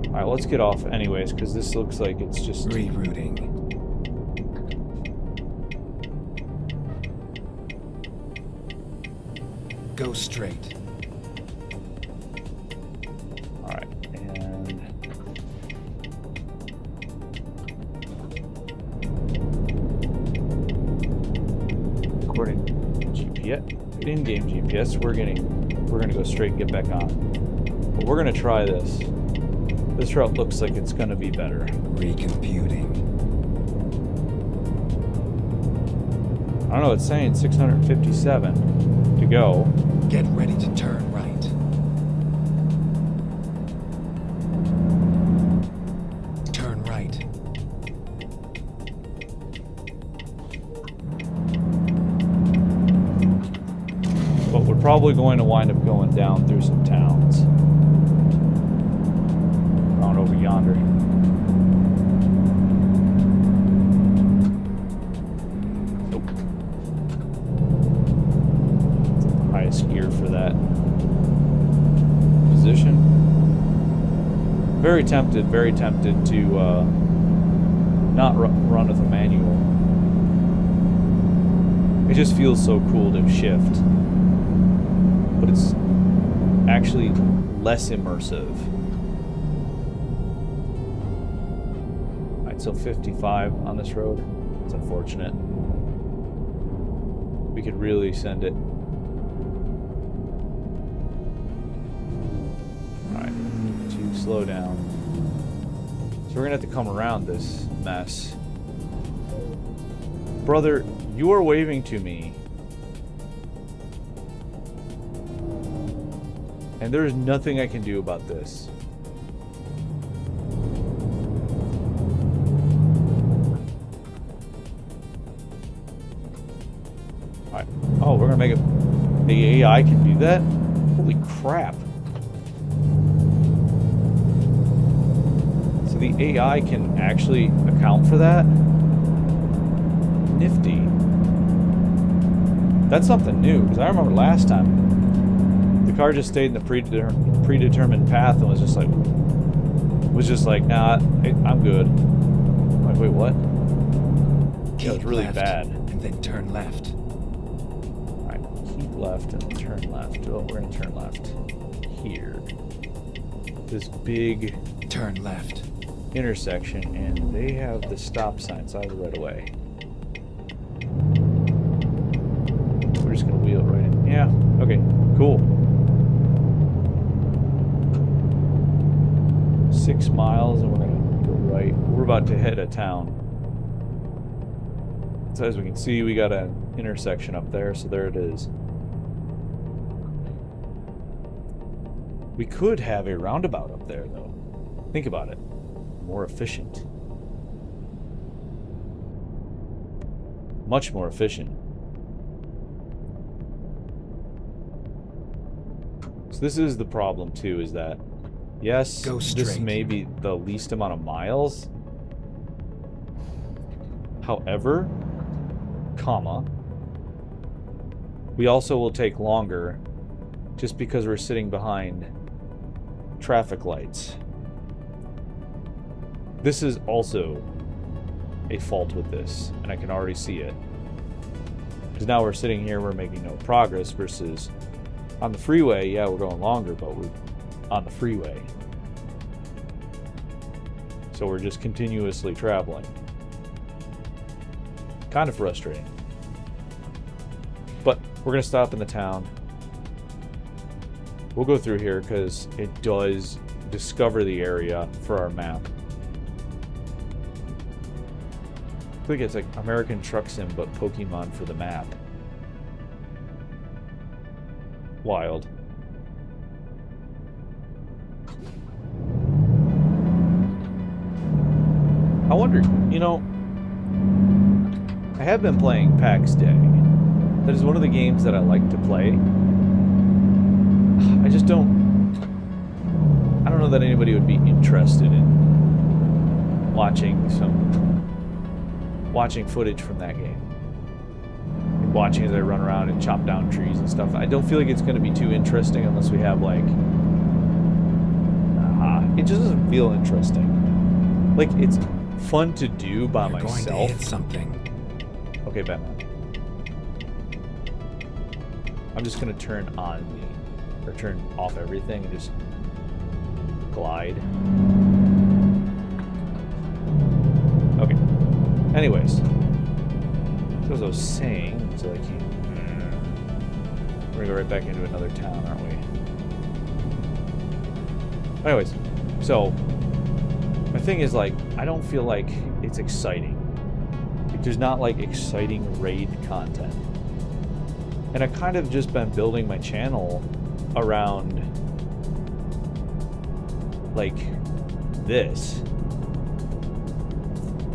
Alright, let's get off anyways, because this looks like it's just... Rerouting. Go straight. Alright, and... According to GPS, in-game GPS, we're gonna go straight and get back on. But we're gonna try this. This route looks like it's gonna be better. Recomputing. I don't know, it's saying 657 to go. Get ready to turn right. Turn right. But we're probably going to wind up going down through some towns. Around over yonder. Nope. It's the highest gear for that position. Very tempted to not run with a manual. It just feels so cool to shift. But it's actually less immersive. Alright, so 55 on this road. It's unfortunate. We could really send it. Alright, to slow down. So we're gonna have to come around this mess. Brother, you are waving to me. And there's nothing I can do about this. Alright. Oh, we're gonna make it... The AI can do that? Holy crap. So the AI can actually account for that? Nifty. That's something new, because I remember last time the car just stayed in the predetermined path and was just like, nah, I'm good. I'm like, wait, what? Yeah, it was really left, bad. And then turn left. Alright, keep left and then turn left. Oh, we're gonna turn left here. This big Turn left. intersection, and they have the stop sign, so I have the right of way. We're just gonna wheel it right in. Yeah, okay, cool. 6 miles, and we're gonna go right. We're about to hit a town. So as we can see, we got an intersection up there, so there it is. We could have a roundabout up there, though. Think about it. More efficient. Much more efficient. So this is the problem, too, is that yes, this may be the least amount of miles. However, comma, we also will take longer just because we're sitting behind traffic lights. This is also a fault with this, and I can already see it. Because now we're sitting here, we're making no progress versus On the freeway, yeah, we're going longer, but we're on the freeway. So we're just continuously traveling. Kind of frustrating. But we're going to stop in the town. We'll go through here because it does discover the area for our map. I think it's like American Truck Sim, but Pokemon for the map. Wild. I wonder, you know, I have been playing PAX Day. That is one of the games that I like to play. I just don't know that anybody would be interested in watching footage from that game. Watching as I run around and chop down trees and stuff. I don't feel like it's going to be too interesting unless we have like... it just doesn't feel interesting. Like, it's fun to do by myself. Going to hit something. Okay, Batman. I'm just going to turn off everything and just glide. Okay. Anyways. So as I was saying, so like we're gonna go right back into another town, aren't we? Anyways, so my thing is like I don't feel like it's exciting. Like, there's not like exciting raid content, and I've kind of just been building my channel around like this.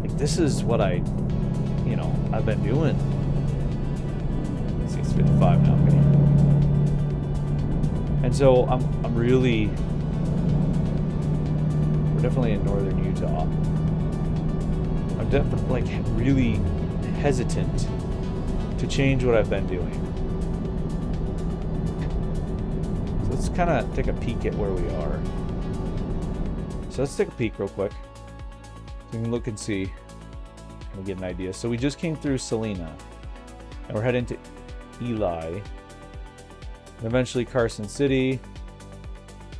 Like this is what I've been doing. 6:55 now, okay. And so I'm really, we're definitely in northern Utah. I'm definitely like really hesitant to change what I've been doing. So let's kind of take a peek at where we are. So let's take a peek real quick. So we can look and see. We'll get an idea. So we just came through Salina, and we're heading to Eli, and eventually Carson City,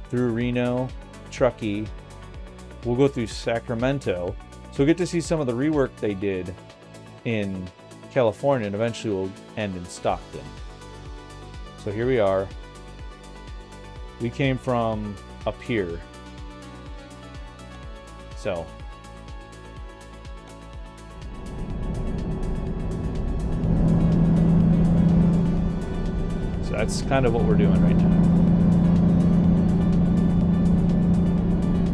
through Reno, Truckee. We'll go through Sacramento, so we'll get to see some of the rework they did in California, and eventually we'll end in Stockton. So here we are. We came from up here. So that's kind of what we're doing right now.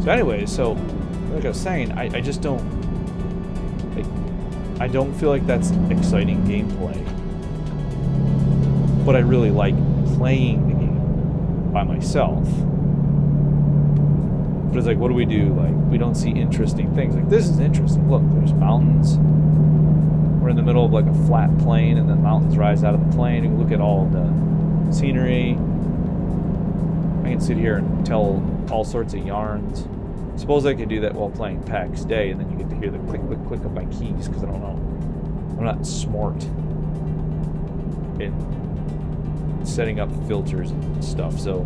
So anyways, so like I was saying, I just don't I don't feel like that's exciting gameplay. But I really like playing the game by myself. But it's like, what do we do? Like, we don't see interesting things. Like, this is interesting. Look, there's mountains. We're in the middle of like a flat plain, and then mountains rise out of the plain. You can look at all the scenery. I can sit here and tell all sorts of yarns. Suppose I could do that while playing PAX Day, and then you get to hear the click, click, click of my keys, because I don't know. I'm not smart in setting up filters and stuff. So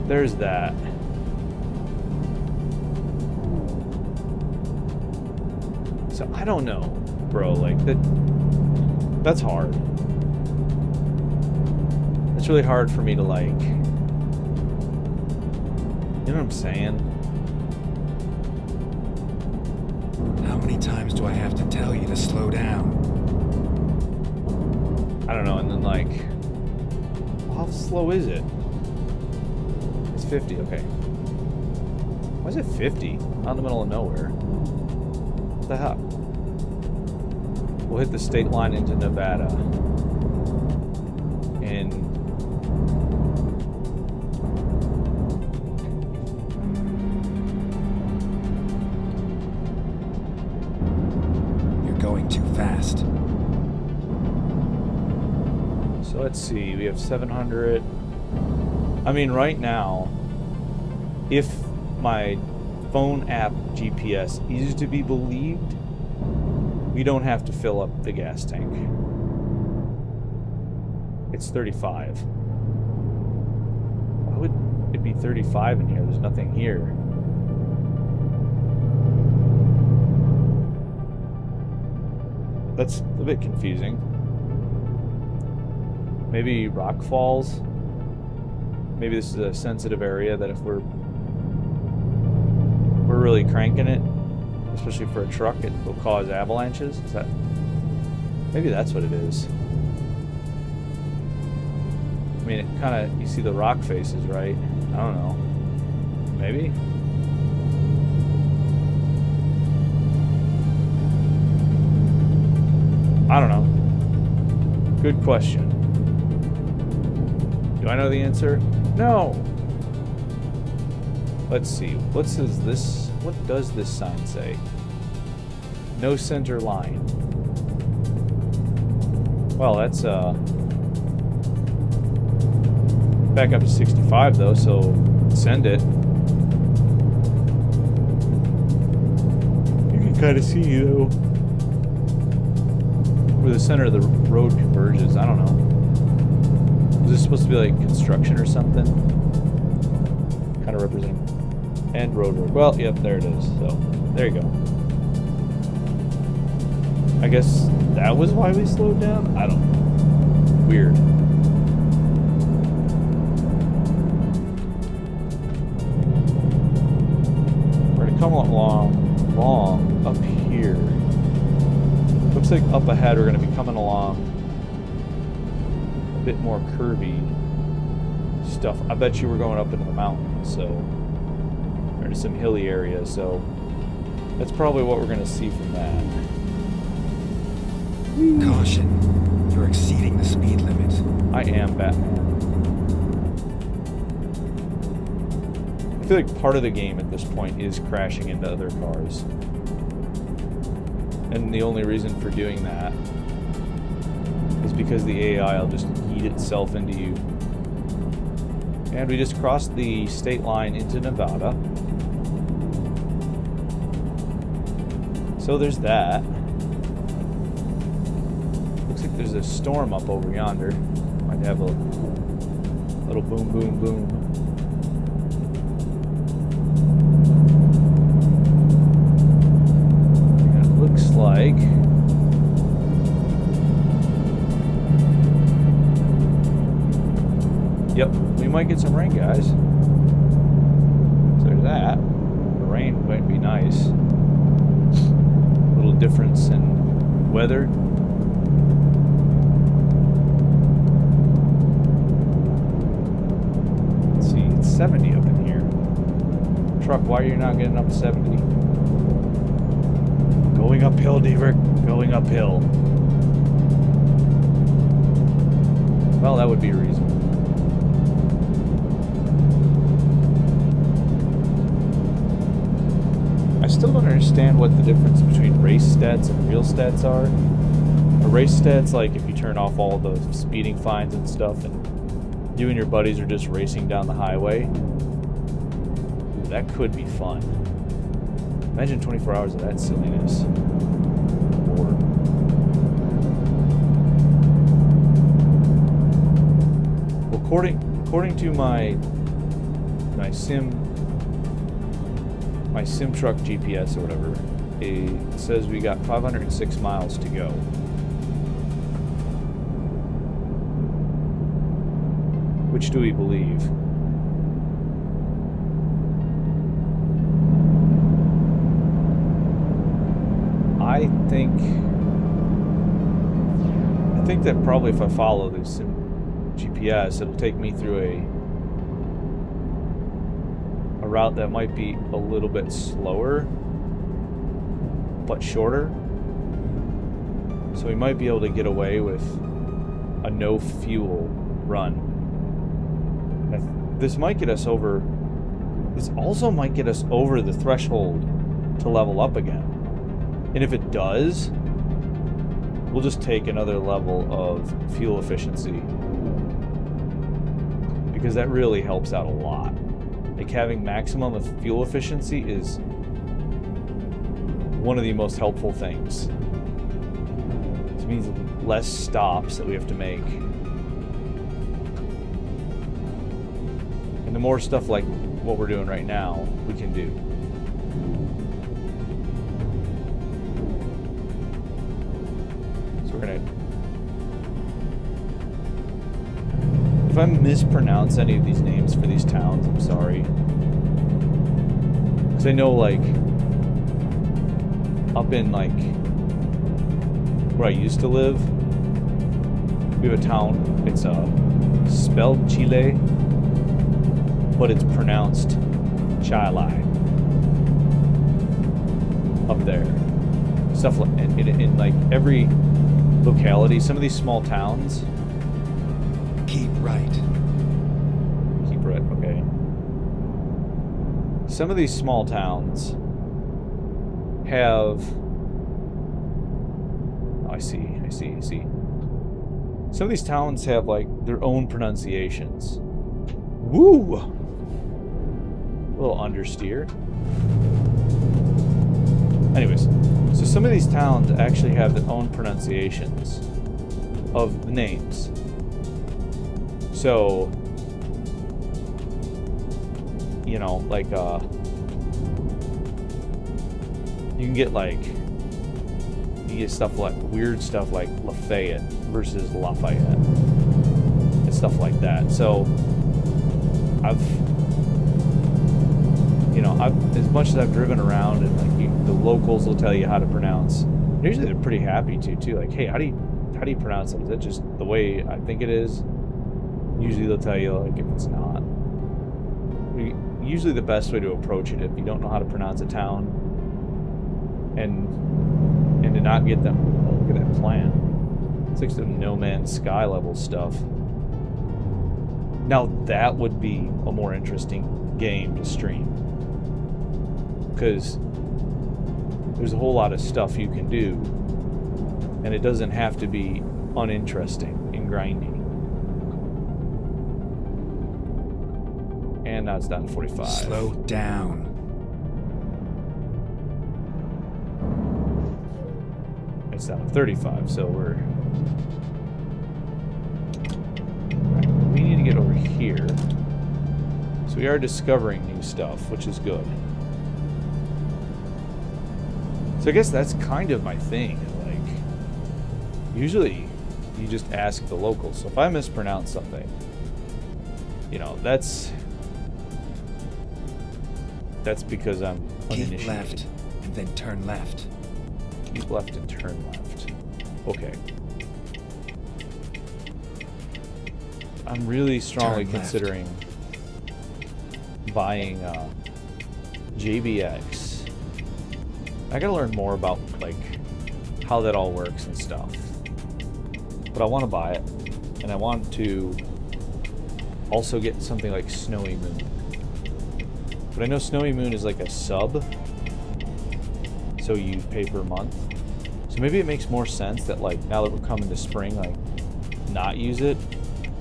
there's that. So I don't know, bro. Like that's hard. It's really hard for me to like, you know what I'm saying? How many times do I have to tell you to slow down? I don't know, and then like, how slow is it? It's 50, okay. Why is it 50? Out in the middle of nowhere. What the heck? We'll hit the state line into Nevada. And Too fast. So let's see, we have 700. I mean, right now, if my phone app GPS is to be believed, we don't have to fill up the gas tank. It's 35. be 35 in here. There's nothing here. That's a bit confusing. Maybe rock falls. Maybe this is a sensitive area that if we're really cranking it, especially for a truck, it will cause avalanches. Is that? Maybe that's what it is. I mean, it kind of, you see the rock faces, right? I don't know. Maybe? I don't know. Good question. Do I know the answer? No! Let's see. What says this? What does this sign say? No center line. Well, that's back up to 65 though, so send it. You can kind of see though where the center of the road converges. I don't know. Is this supposed to be like construction or something? Kind of representing end road. Well, yep, there it is. So there you go. I guess that was why we slowed down? I don't know. Weird. We're gonna come along up here. Looks like up ahead we're gonna be coming along a bit more curvy stuff. I bet you we're going up into the mountains, so or to some hilly areas, so that's probably what we're gonna see from that. Caution. You're exceeding the speed limit. I am Batman. I feel like part of the game at this point is crashing into other cars. And the only reason for doing that is because the AI will just eat itself into you. And we just crossed the state line into Nevada. So there's that. Looks like there's a storm up over yonder. Might have a little boom, boom, boom. And it looks like yep, we might get some rain, guys. So there's that. The rain might be nice. Little difference in weather. Let's see, it's 70 up in here. Truck, why are you not getting up to 70? Going uphill, Deaver. Going uphill. Well, that would be a reason. I still don't understand what the difference between race stats and real stats are. A race stat's like if you turn off all the speeding fines and stuff and you and your buddies are just racing down the highway. Ooh, that could be fun. Imagine 24 hours of that silliness. Or well, according to my sim truck GPS or whatever, it says we got 506 miles to go. Which do we believe? I think that probably if I follow this GPS, it'll take me through a route that might be a little bit slower, but shorter. So we might be able to get away with a no fuel run. This might get us over. This also might get us over the threshold to level up again. And if it does, we'll just take another level of fuel efficiency. Because that really helps out a lot. Like having maximum of fuel efficiency is one of the most helpful things. This means less stops that we have to make. And the more stuff like what we're doing right now, we can do. So we're gonna... If I mispronounce any of these names for these towns, I'm sorry. Because I know, like, up in, like, where I used to live, we have a town. It's spelled Chile, but it's pronounced Chile up there. Stuff like in like every locality, some of these small towns. Keep right. Keep right, okay. Some of these small towns have... Oh, I see. Some of these towns have, like, their own pronunciations. Woo! A little understeer. Anyways, so some of these towns actually have their own pronunciations of the names. So, you know, like, you can get, like, you get stuff like, weird stuff like Lafayette versus Lafayette. And stuff like that. So, as much as I've driven around and, like, the locals will tell you how to pronounce. Usually they're pretty happy to, like, hey, how do you pronounce it? Is that just the way I think it is? Usually they'll tell you, like, if it's not. Usually the best way to approach it, if you don't know how to pronounce a town, and to not get them, oh, look at that plant. It's like some No Man's Sky level stuff. Now that would be a more interesting game to stream, because there's a whole lot of stuff you can do, and it doesn't have to be uninteresting and grindy. And now it's down to 45. Slow down. It's down to 35, so we're... We need to get over here. So we are discovering new stuff, which is good. So I guess that's kind of my thing. Like, usually you just ask the locals. So if I mispronounce something, you know, that's because I'm uninitiated. Keep left and then turn left. Keep left and turn left. Okay. I'm really strongly considering buying JBX. I gotta learn more about, like, how that all works and stuff. But I want to buy it, and I want to also get something like Snowy Moon. But I know Snowy Moon is like a sub, so you pay per month. So maybe it makes more sense that, like, now that we're coming to spring, like, not use it,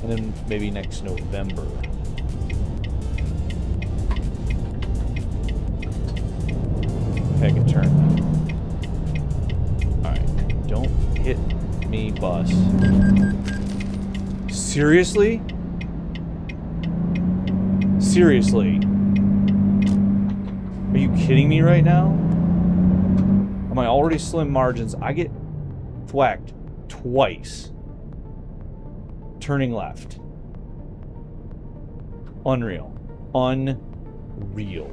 and then maybe next November. Okay, I can turn now. Alright, don't hit me, bus. Seriously? Seriously? Are you kidding me right now? On my already slim margins, I get thwacked twice. Turning left. Unreal. Unreal.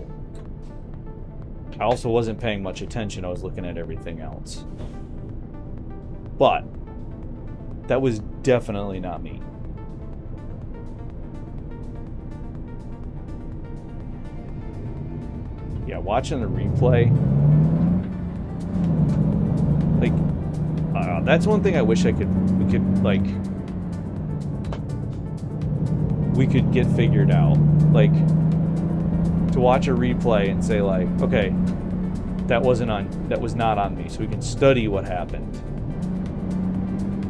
I also wasn't paying much attention. I was looking at everything else. But that was definitely not me. Yeah, watching the replay, like, that's one thing I wish we could get figured out. Like, to watch a replay and say, like, okay, that was not on me, so we can study what happened.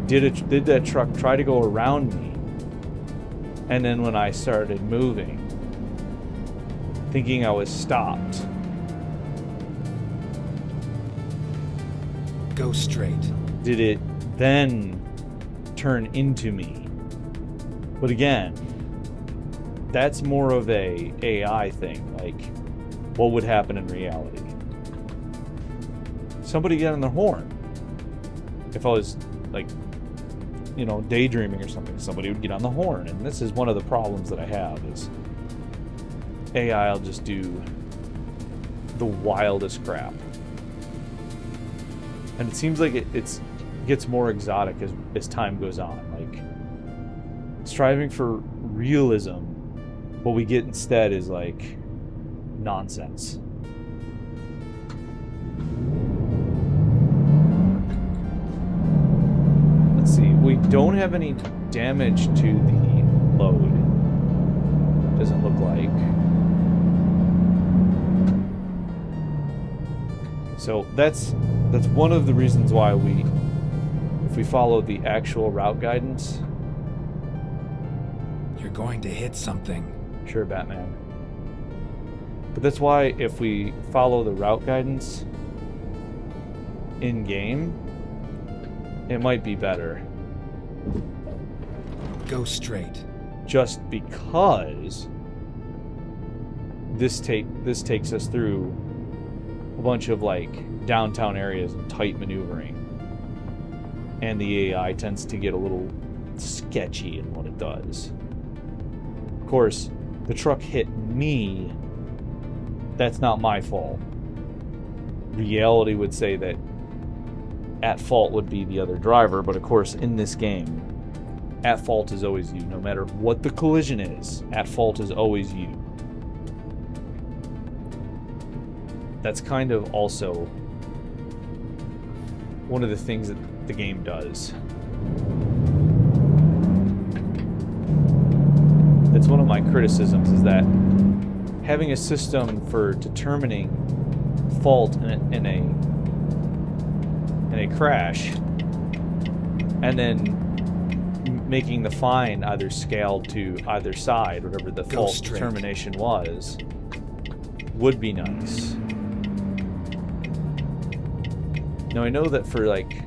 Did that truck try to go around me? And then when I started moving, thinking I was stopped. Go straight. Did it then turn into me? But again, that's more of a AI thing. Like, what would happen in reality? Somebody get on the horn. If I was, like, you know, daydreaming or something, somebody would get on the horn. And this is one of the problems that I have is AI will just do the wildest crap. And it seems like it gets more exotic as time goes on. Like, striving for realism, what we get instead is like nonsense. Let's see, we don't have any damage to the load. Doesn't look like. So that's one of the reasons why if we follow the actual route guidance. You're going to hit something. Sure, Batman. But that's why if we follow the route guidance in game, it might be better. Go straight. Just because this takes us through a bunch of like downtown areas and tight maneuvering, and the AI tends to get a little sketchy in what it does. Of course, the truck hit me. That's not my fault. Reality would say that at fault would be the other driver, but of course in this game, at fault is always you. No matter what the collision is, at fault is always you. That's kind of also one of the things that the game does. That's one of my criticisms, is that having a system for determining fault in a crash, and then making the fine either scaled to either side, whatever the fault determination was, would be nice. Now I know that for like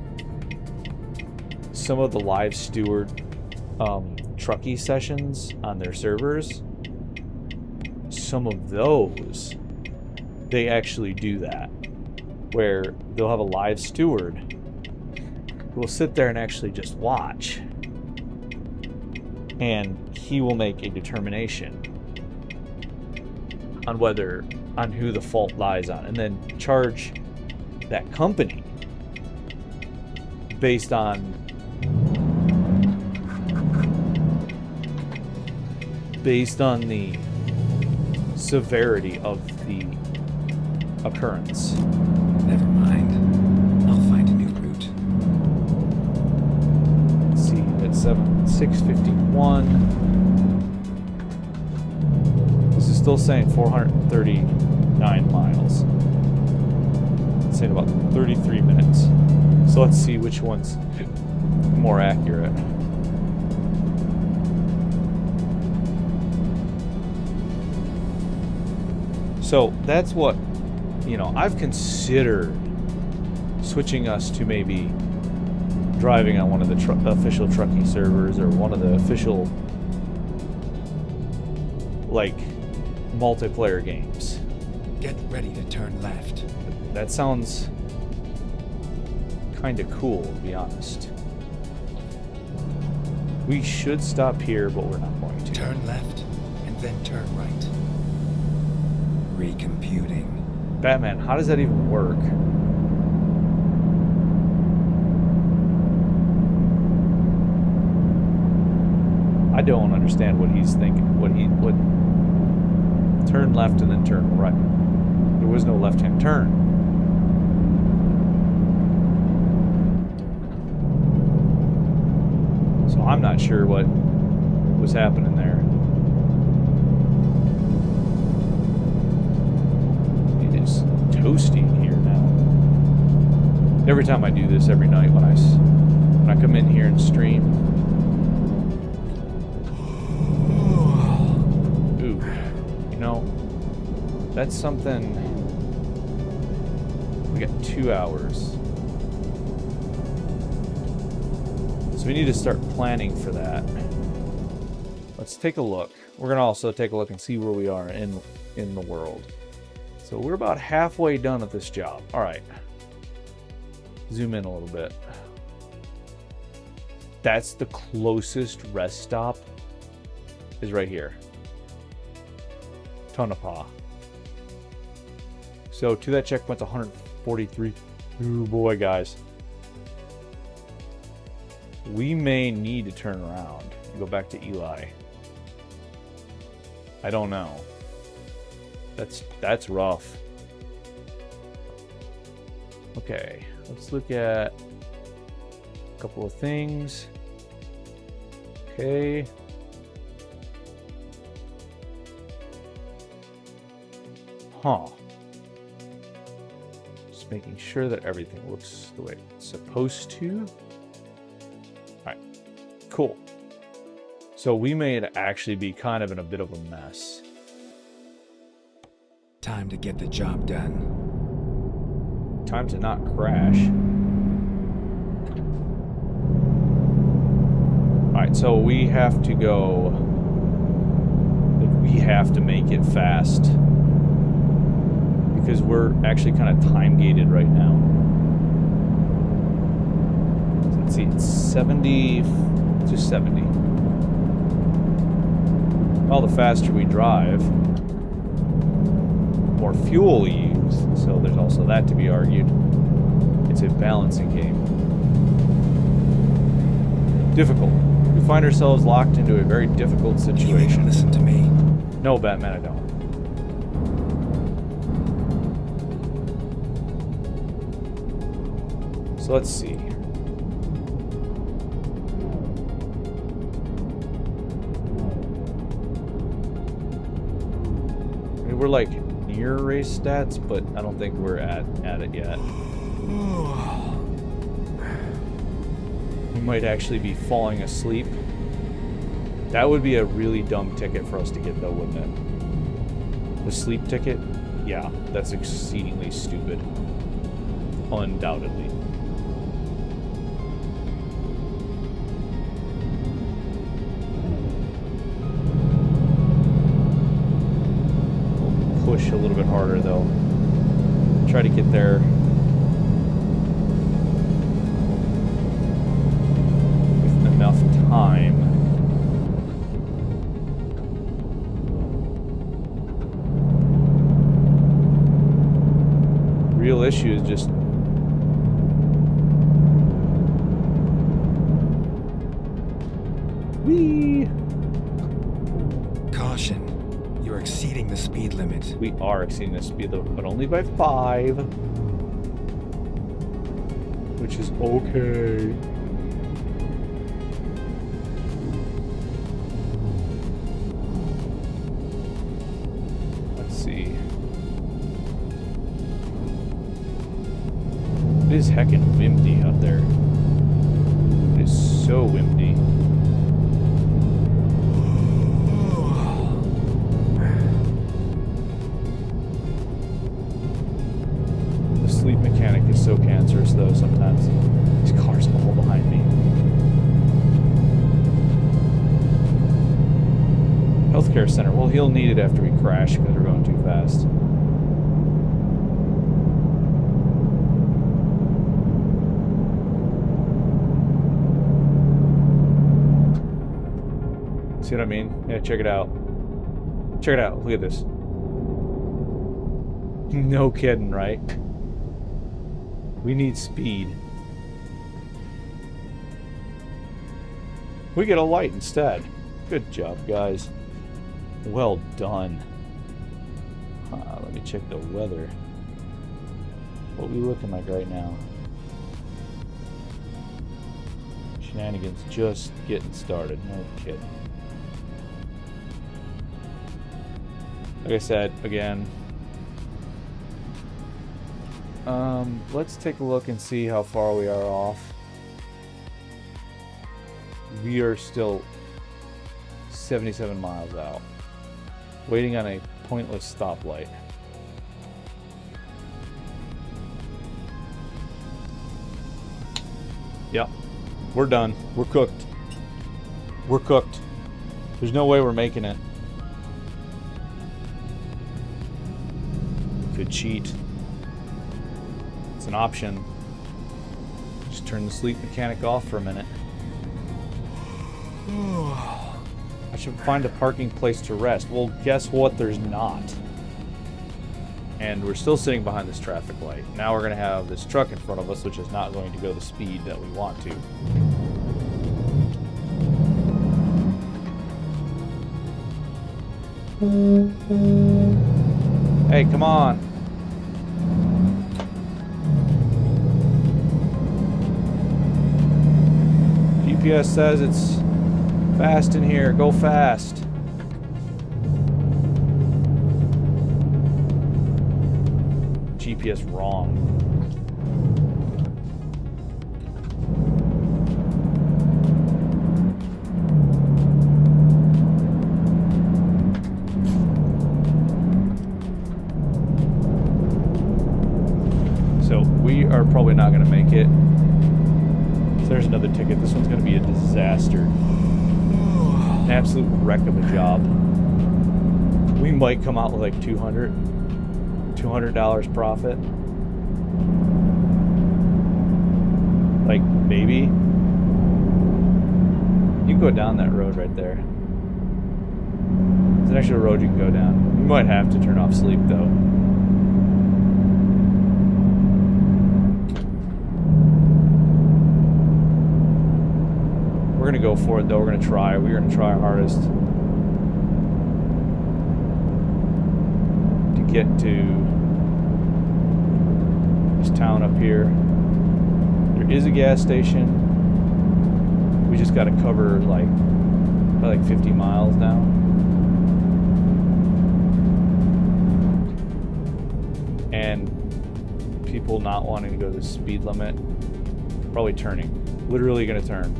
some of the live steward trucky sessions on their servers, some of those, they actually do that, where they'll have a live steward who will sit there and actually just watch, and he will make a determination on who the fault lies on, and then charge that company based on the severity of the occurrence. Never mind. I'll find a new route. Let's see, it's 651. This is still saying 439 miles. It's saying about 33 minutes. So let's see which one's more accurate. So that's what, I've considered switching us to maybe driving on one of the official trucking servers, or one of the official, like, multiplayer games. Get ready to turn left. That sounds kind of cool, to be honest. We should stop here, but we're not going to. Turn left, and then turn right. Recomputing. Batman, how does that even work? I don't understand what he's thinking. What turn left and then turn right. There was no left-hand turn. So I'm not sure what was happening there. It is toasty here now. Every time I do this, every night when I come in here and stream. Ooh, that's something. We got 2 hours. So we need to start planning for that. let's take a look. We're gonna also take a look and see where we are in the world. So we're about halfway done with this job. All right. Zoom in a little bit. That's the closest rest stop is right here. Tonopah. So to that checkpoint's 143. Ooh boy, guys. We may need to turn around and go back to Eli. I don't know. That's rough. Okay, let's look at a couple of things. Okay. Huh. Just making sure that everything looks the way it's supposed to. Alright. Cool. So we may actually be kind of in a bit of a mess. Time to get the job done. Time to not crash. Alright, so we have to go... we have to make it fast. Because we're actually kind of time-gated right now. So let's see, it's 70 to 70. Well, the faster we drive, more fuel we use. So there's also that to be argued. It's a balancing game. Difficult. We find ourselves locked into a very difficult situation. You even listen to me. No, Batman, I don't. So let's see. I mean, we're like near race stats, but I don't think we're at it yet. We might actually be falling asleep. That would be a really dumb ticket for us to get, though, wouldn't it? The sleep ticket? Yeah, that's exceedingly stupid. Undoubtedly. We'll push a little bit harder, though. Try to get there with enough time. Real issue is just Caution. You're exceeding the speed limit. we are exceeding the speed limit, but only by 5, which is okay. Let's see. It is heckin' windy out there. It is so windy. The sleep mechanic is so cancerous, though, sometimes. These cars all behind me. Healthcare center. Well, he'll need it after we crash because we're going too fast. See what I mean? Yeah, check it out. Check it out. Look at this. No kidding, right? We need speed. We get a light instead. Good job, guys. Well done. Let me check the weather. What we looking like right now? Shenanigans just getting started. No kidding. Like I said, again, let's take a look and see how far we are off. We are still 77 miles out, waiting on a pointless stoplight. Yep, we're done. We're cooked. We're cooked. There's no way we're making it. Could cheat. It's an option. Just turn the sleep mechanic off for a minute. I should find a parking place to rest. Well, guess what? There's not. And we're still sitting behind this traffic light. Now we're going to have this truck in front of us, which is not going to go the speed that we want to. Hey, come on. GPS says it's fast in here. Go fast. GPS wrong. So we are probably not going to make it. So there's another ticket. This one's going to be a disaster. An absolute wreck of a job. We might come out with like $200 profit. Like, maybe. You can go down that road right there. There's an extra road you can go down. You might have to turn off sleep though. We're gonna go for it though. We're gonna try. We're gonna try our hardest to get to this town up here. There is a gas station. We just got to cover like 50 miles now. And people not wanting to go the speed limit, probably turning. Literally going to turn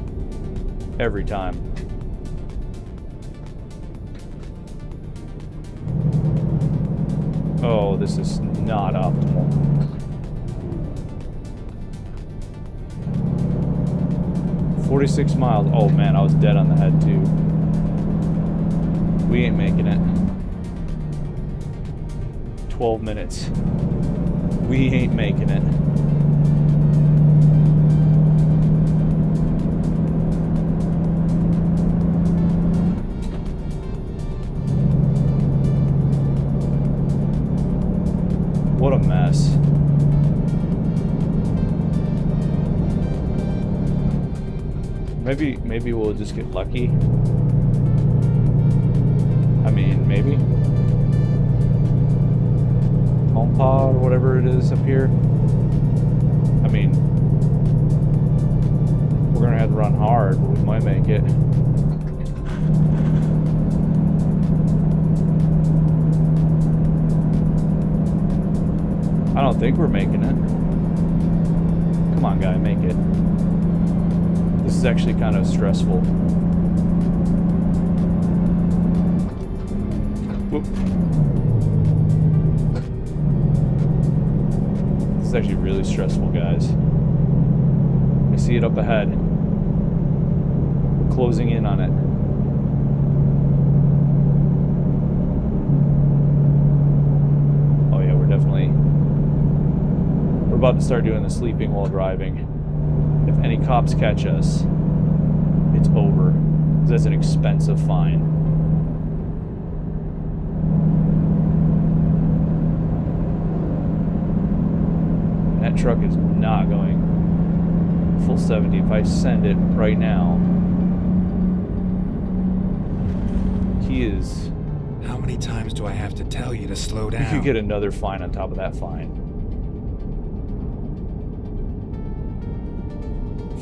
every time. Oh, this is not optimal. $46 miles. Oh man, I was dead on the head too. We ain't making it. 12 minutes. We ain't making it. What a mess. Maybe we'll just get lucky. I mean, maybe. Home pod or whatever it is up here. I mean, we're gonna have to run hard, but we might make it. I don't think we're making it. Come on, guy, make it. This is actually kind of stressful. Whoop. This is actually really stressful, guys. I see it up ahead. We're closing in on it. Oh yeah, we're about to start doing the sleeping while driving. If any cops catch us, it's over. That's an expensive fine. That truck is not going full 70. If I send it right now, he is... How many times do I have to tell you to slow down? You could get another fine on top of that fine.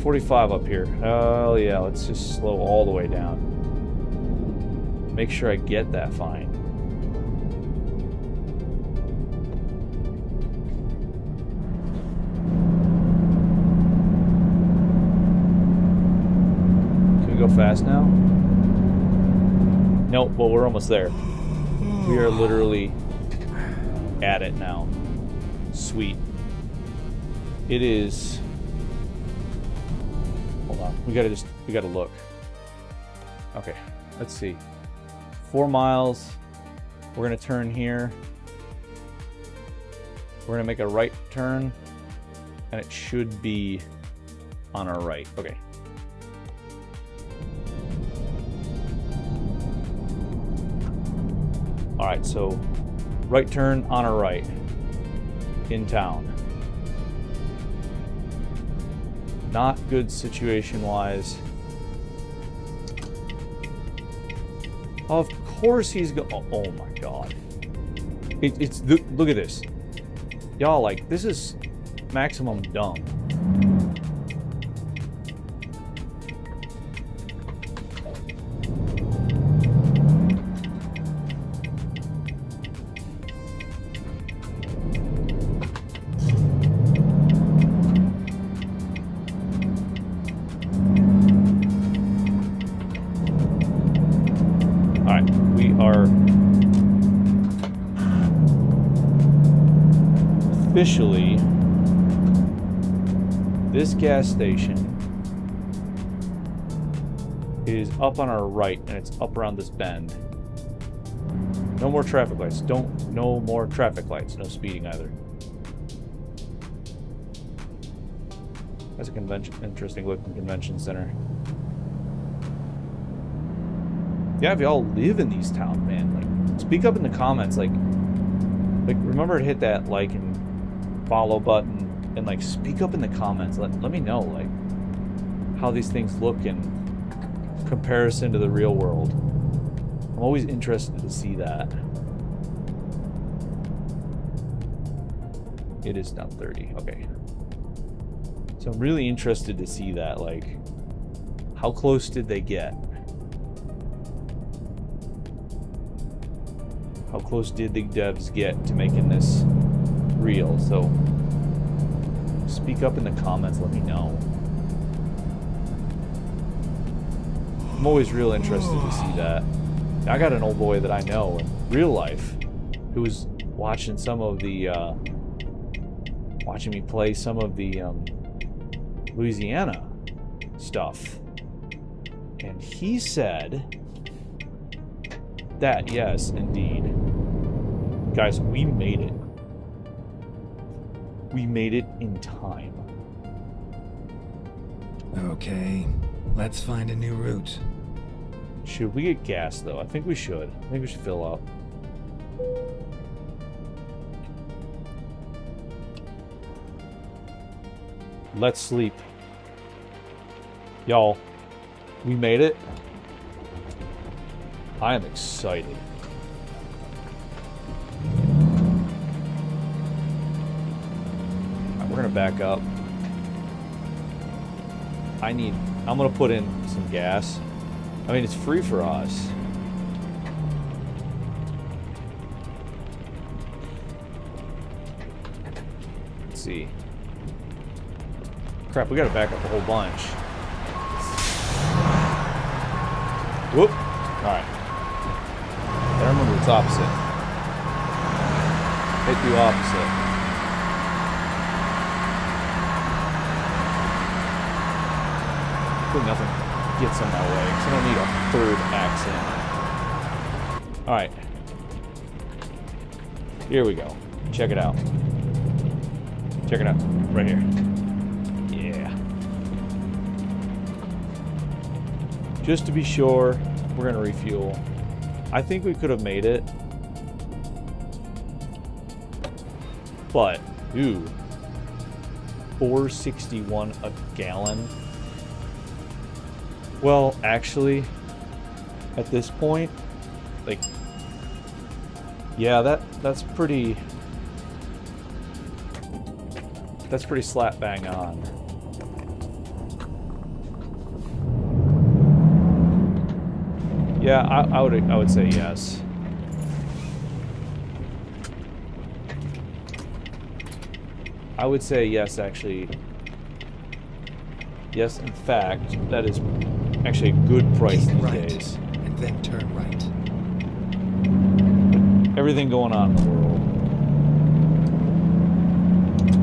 45 up here. Oh yeah, let's just slow all the way down. Make sure I get that fine. Can we go fast now? Nope, well we're almost there. We are literally at it now. Sweet. It is... Hold on. We gotta look. Okay. let's see. 4 miles. We're going to turn here. We're going to make a right turn. And it should be on our right. Okay. Alright, so right turn on our right. In town. Not good situation-wise. Of course he's oh my god. Look at this. Y'all, like, this is maximum dumb. Alright, we are officially this gas station is up on our right and it's up around this bend. No more traffic lights. No more traffic lights. No speeding either. That's a interesting looking convention center. Yeah, if y'all live in these towns, man, like, speak up in the comments. Like remember to hit that like and follow button. And, like, speak up in the comments. Let me know, like, how these things look in comparison to the real world. I'm always interested to see that. It is now 30. Okay. So I'm really interested to see that, like, how close did they get? How close did the devs get to making this real? So speak up in the comments, let me know. I'm always real interested to see that. I got an old boy that I know in real life who was watching some of the watching me play some of the Louisiana stuff, and he said that yes, indeed, guys, we made it. We made it in time. Okay, let's find a new route. Should we get gas, though? I think we should. I think we should fill up. Let's sleep. Y'all, we made it. I am excited. We're gonna back up. I'm gonna put in some gas. I mean, it's free for us. Let's see. Crap, we gotta back up a whole bunch. Whoop. Alright. Gotta remember it's opposite. Hit the opposite. Nothing gets in my way, because I don't need a third accident. Alright. Here we go. Check it out. Check it out. Right here. Yeah. Just to be sure, we're going to refuel. I think we could have made it. But, ooh. $4.61 a gallon. Well, actually, at this point, like, yeah, that's pretty slap bang on. Yeah, I would say yes. I would say yes, actually. Yes, in fact, that is actually a good price these days. And then turn right. Everything going on in the world.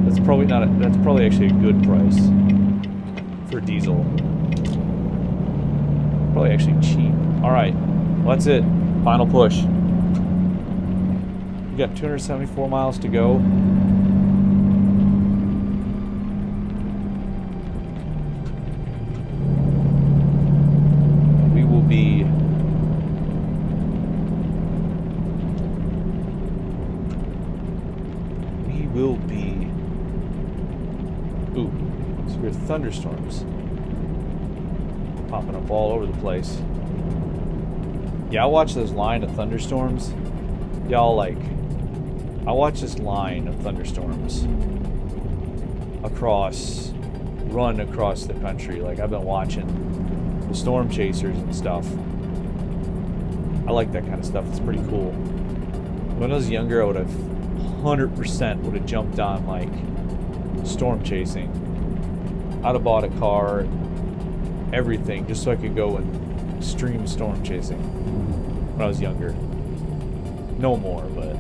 That's probably not. That's probably actually a good price for diesel. Probably actually cheap. Alright. Well, that's it. Final push. We got 274 miles to go. We will be... Ooh, severe thunderstorms. Popping up all over the place. Yeah, I watch this line of thunderstorms. Y'all, like... I watch this line of thunderstorms run across the country. Like, I've been watching the storm chasers and stuff. I like that kind of stuff. It's pretty cool. When I was younger, I would have 100% would have jumped on, like, storm chasing. I'd have bought a car, everything, just so I could go and stream storm chasing when I was younger. No more, but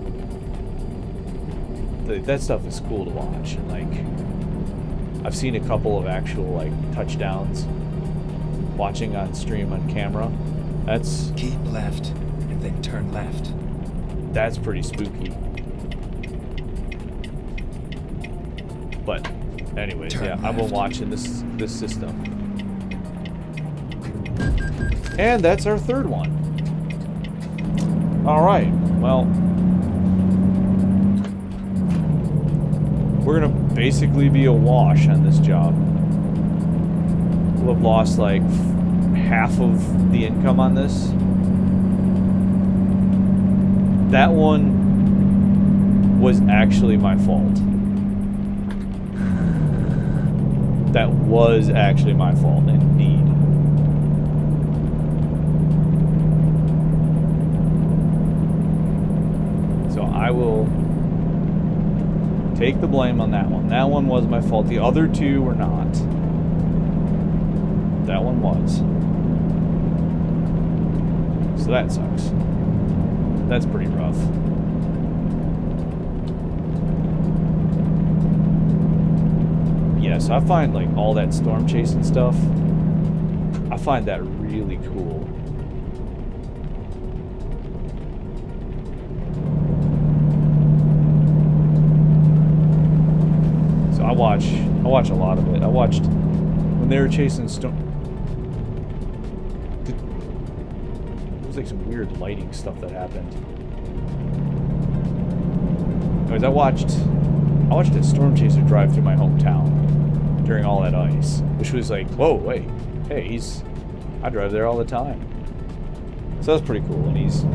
that stuff is cool to watch. And, like, I've seen a couple of actual, like, touchdowns watching on stream on camera. That's... Keep left, and then turn left. That's pretty spooky. But, anyways, yeah, I've been watching this system. And that's our third one. Alright, well... we're gonna basically be awash on this job. We'll have lost, like, half of the income on this. That one was actually my fault. That was actually my fault, indeed. So I will take the blame on that one. That one was my fault. The other two were not. That one was. So that sucks. That's pretty rough. Yeah, so I find, like, all that storm chasing stuff, I find that really cool. So I watch a lot of it. I watched when they were chasing storm. There was, like, some weird lighting stuff that happened. Anyways, I watched a storm chaser drive through my hometown during all that ice, which was like, whoa, wait, hey, I drive there all the time. So that's pretty cool, and he's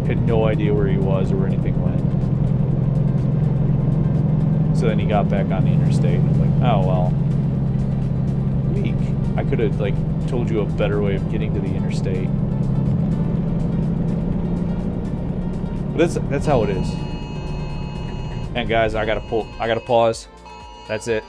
had no idea where he was or where anything went. So then he got back on the interstate, and I'm like, oh, well, weak. I could have, like, told you a better way of getting to the interstate. But that's how it is. And guys, I gotta pause. That's it.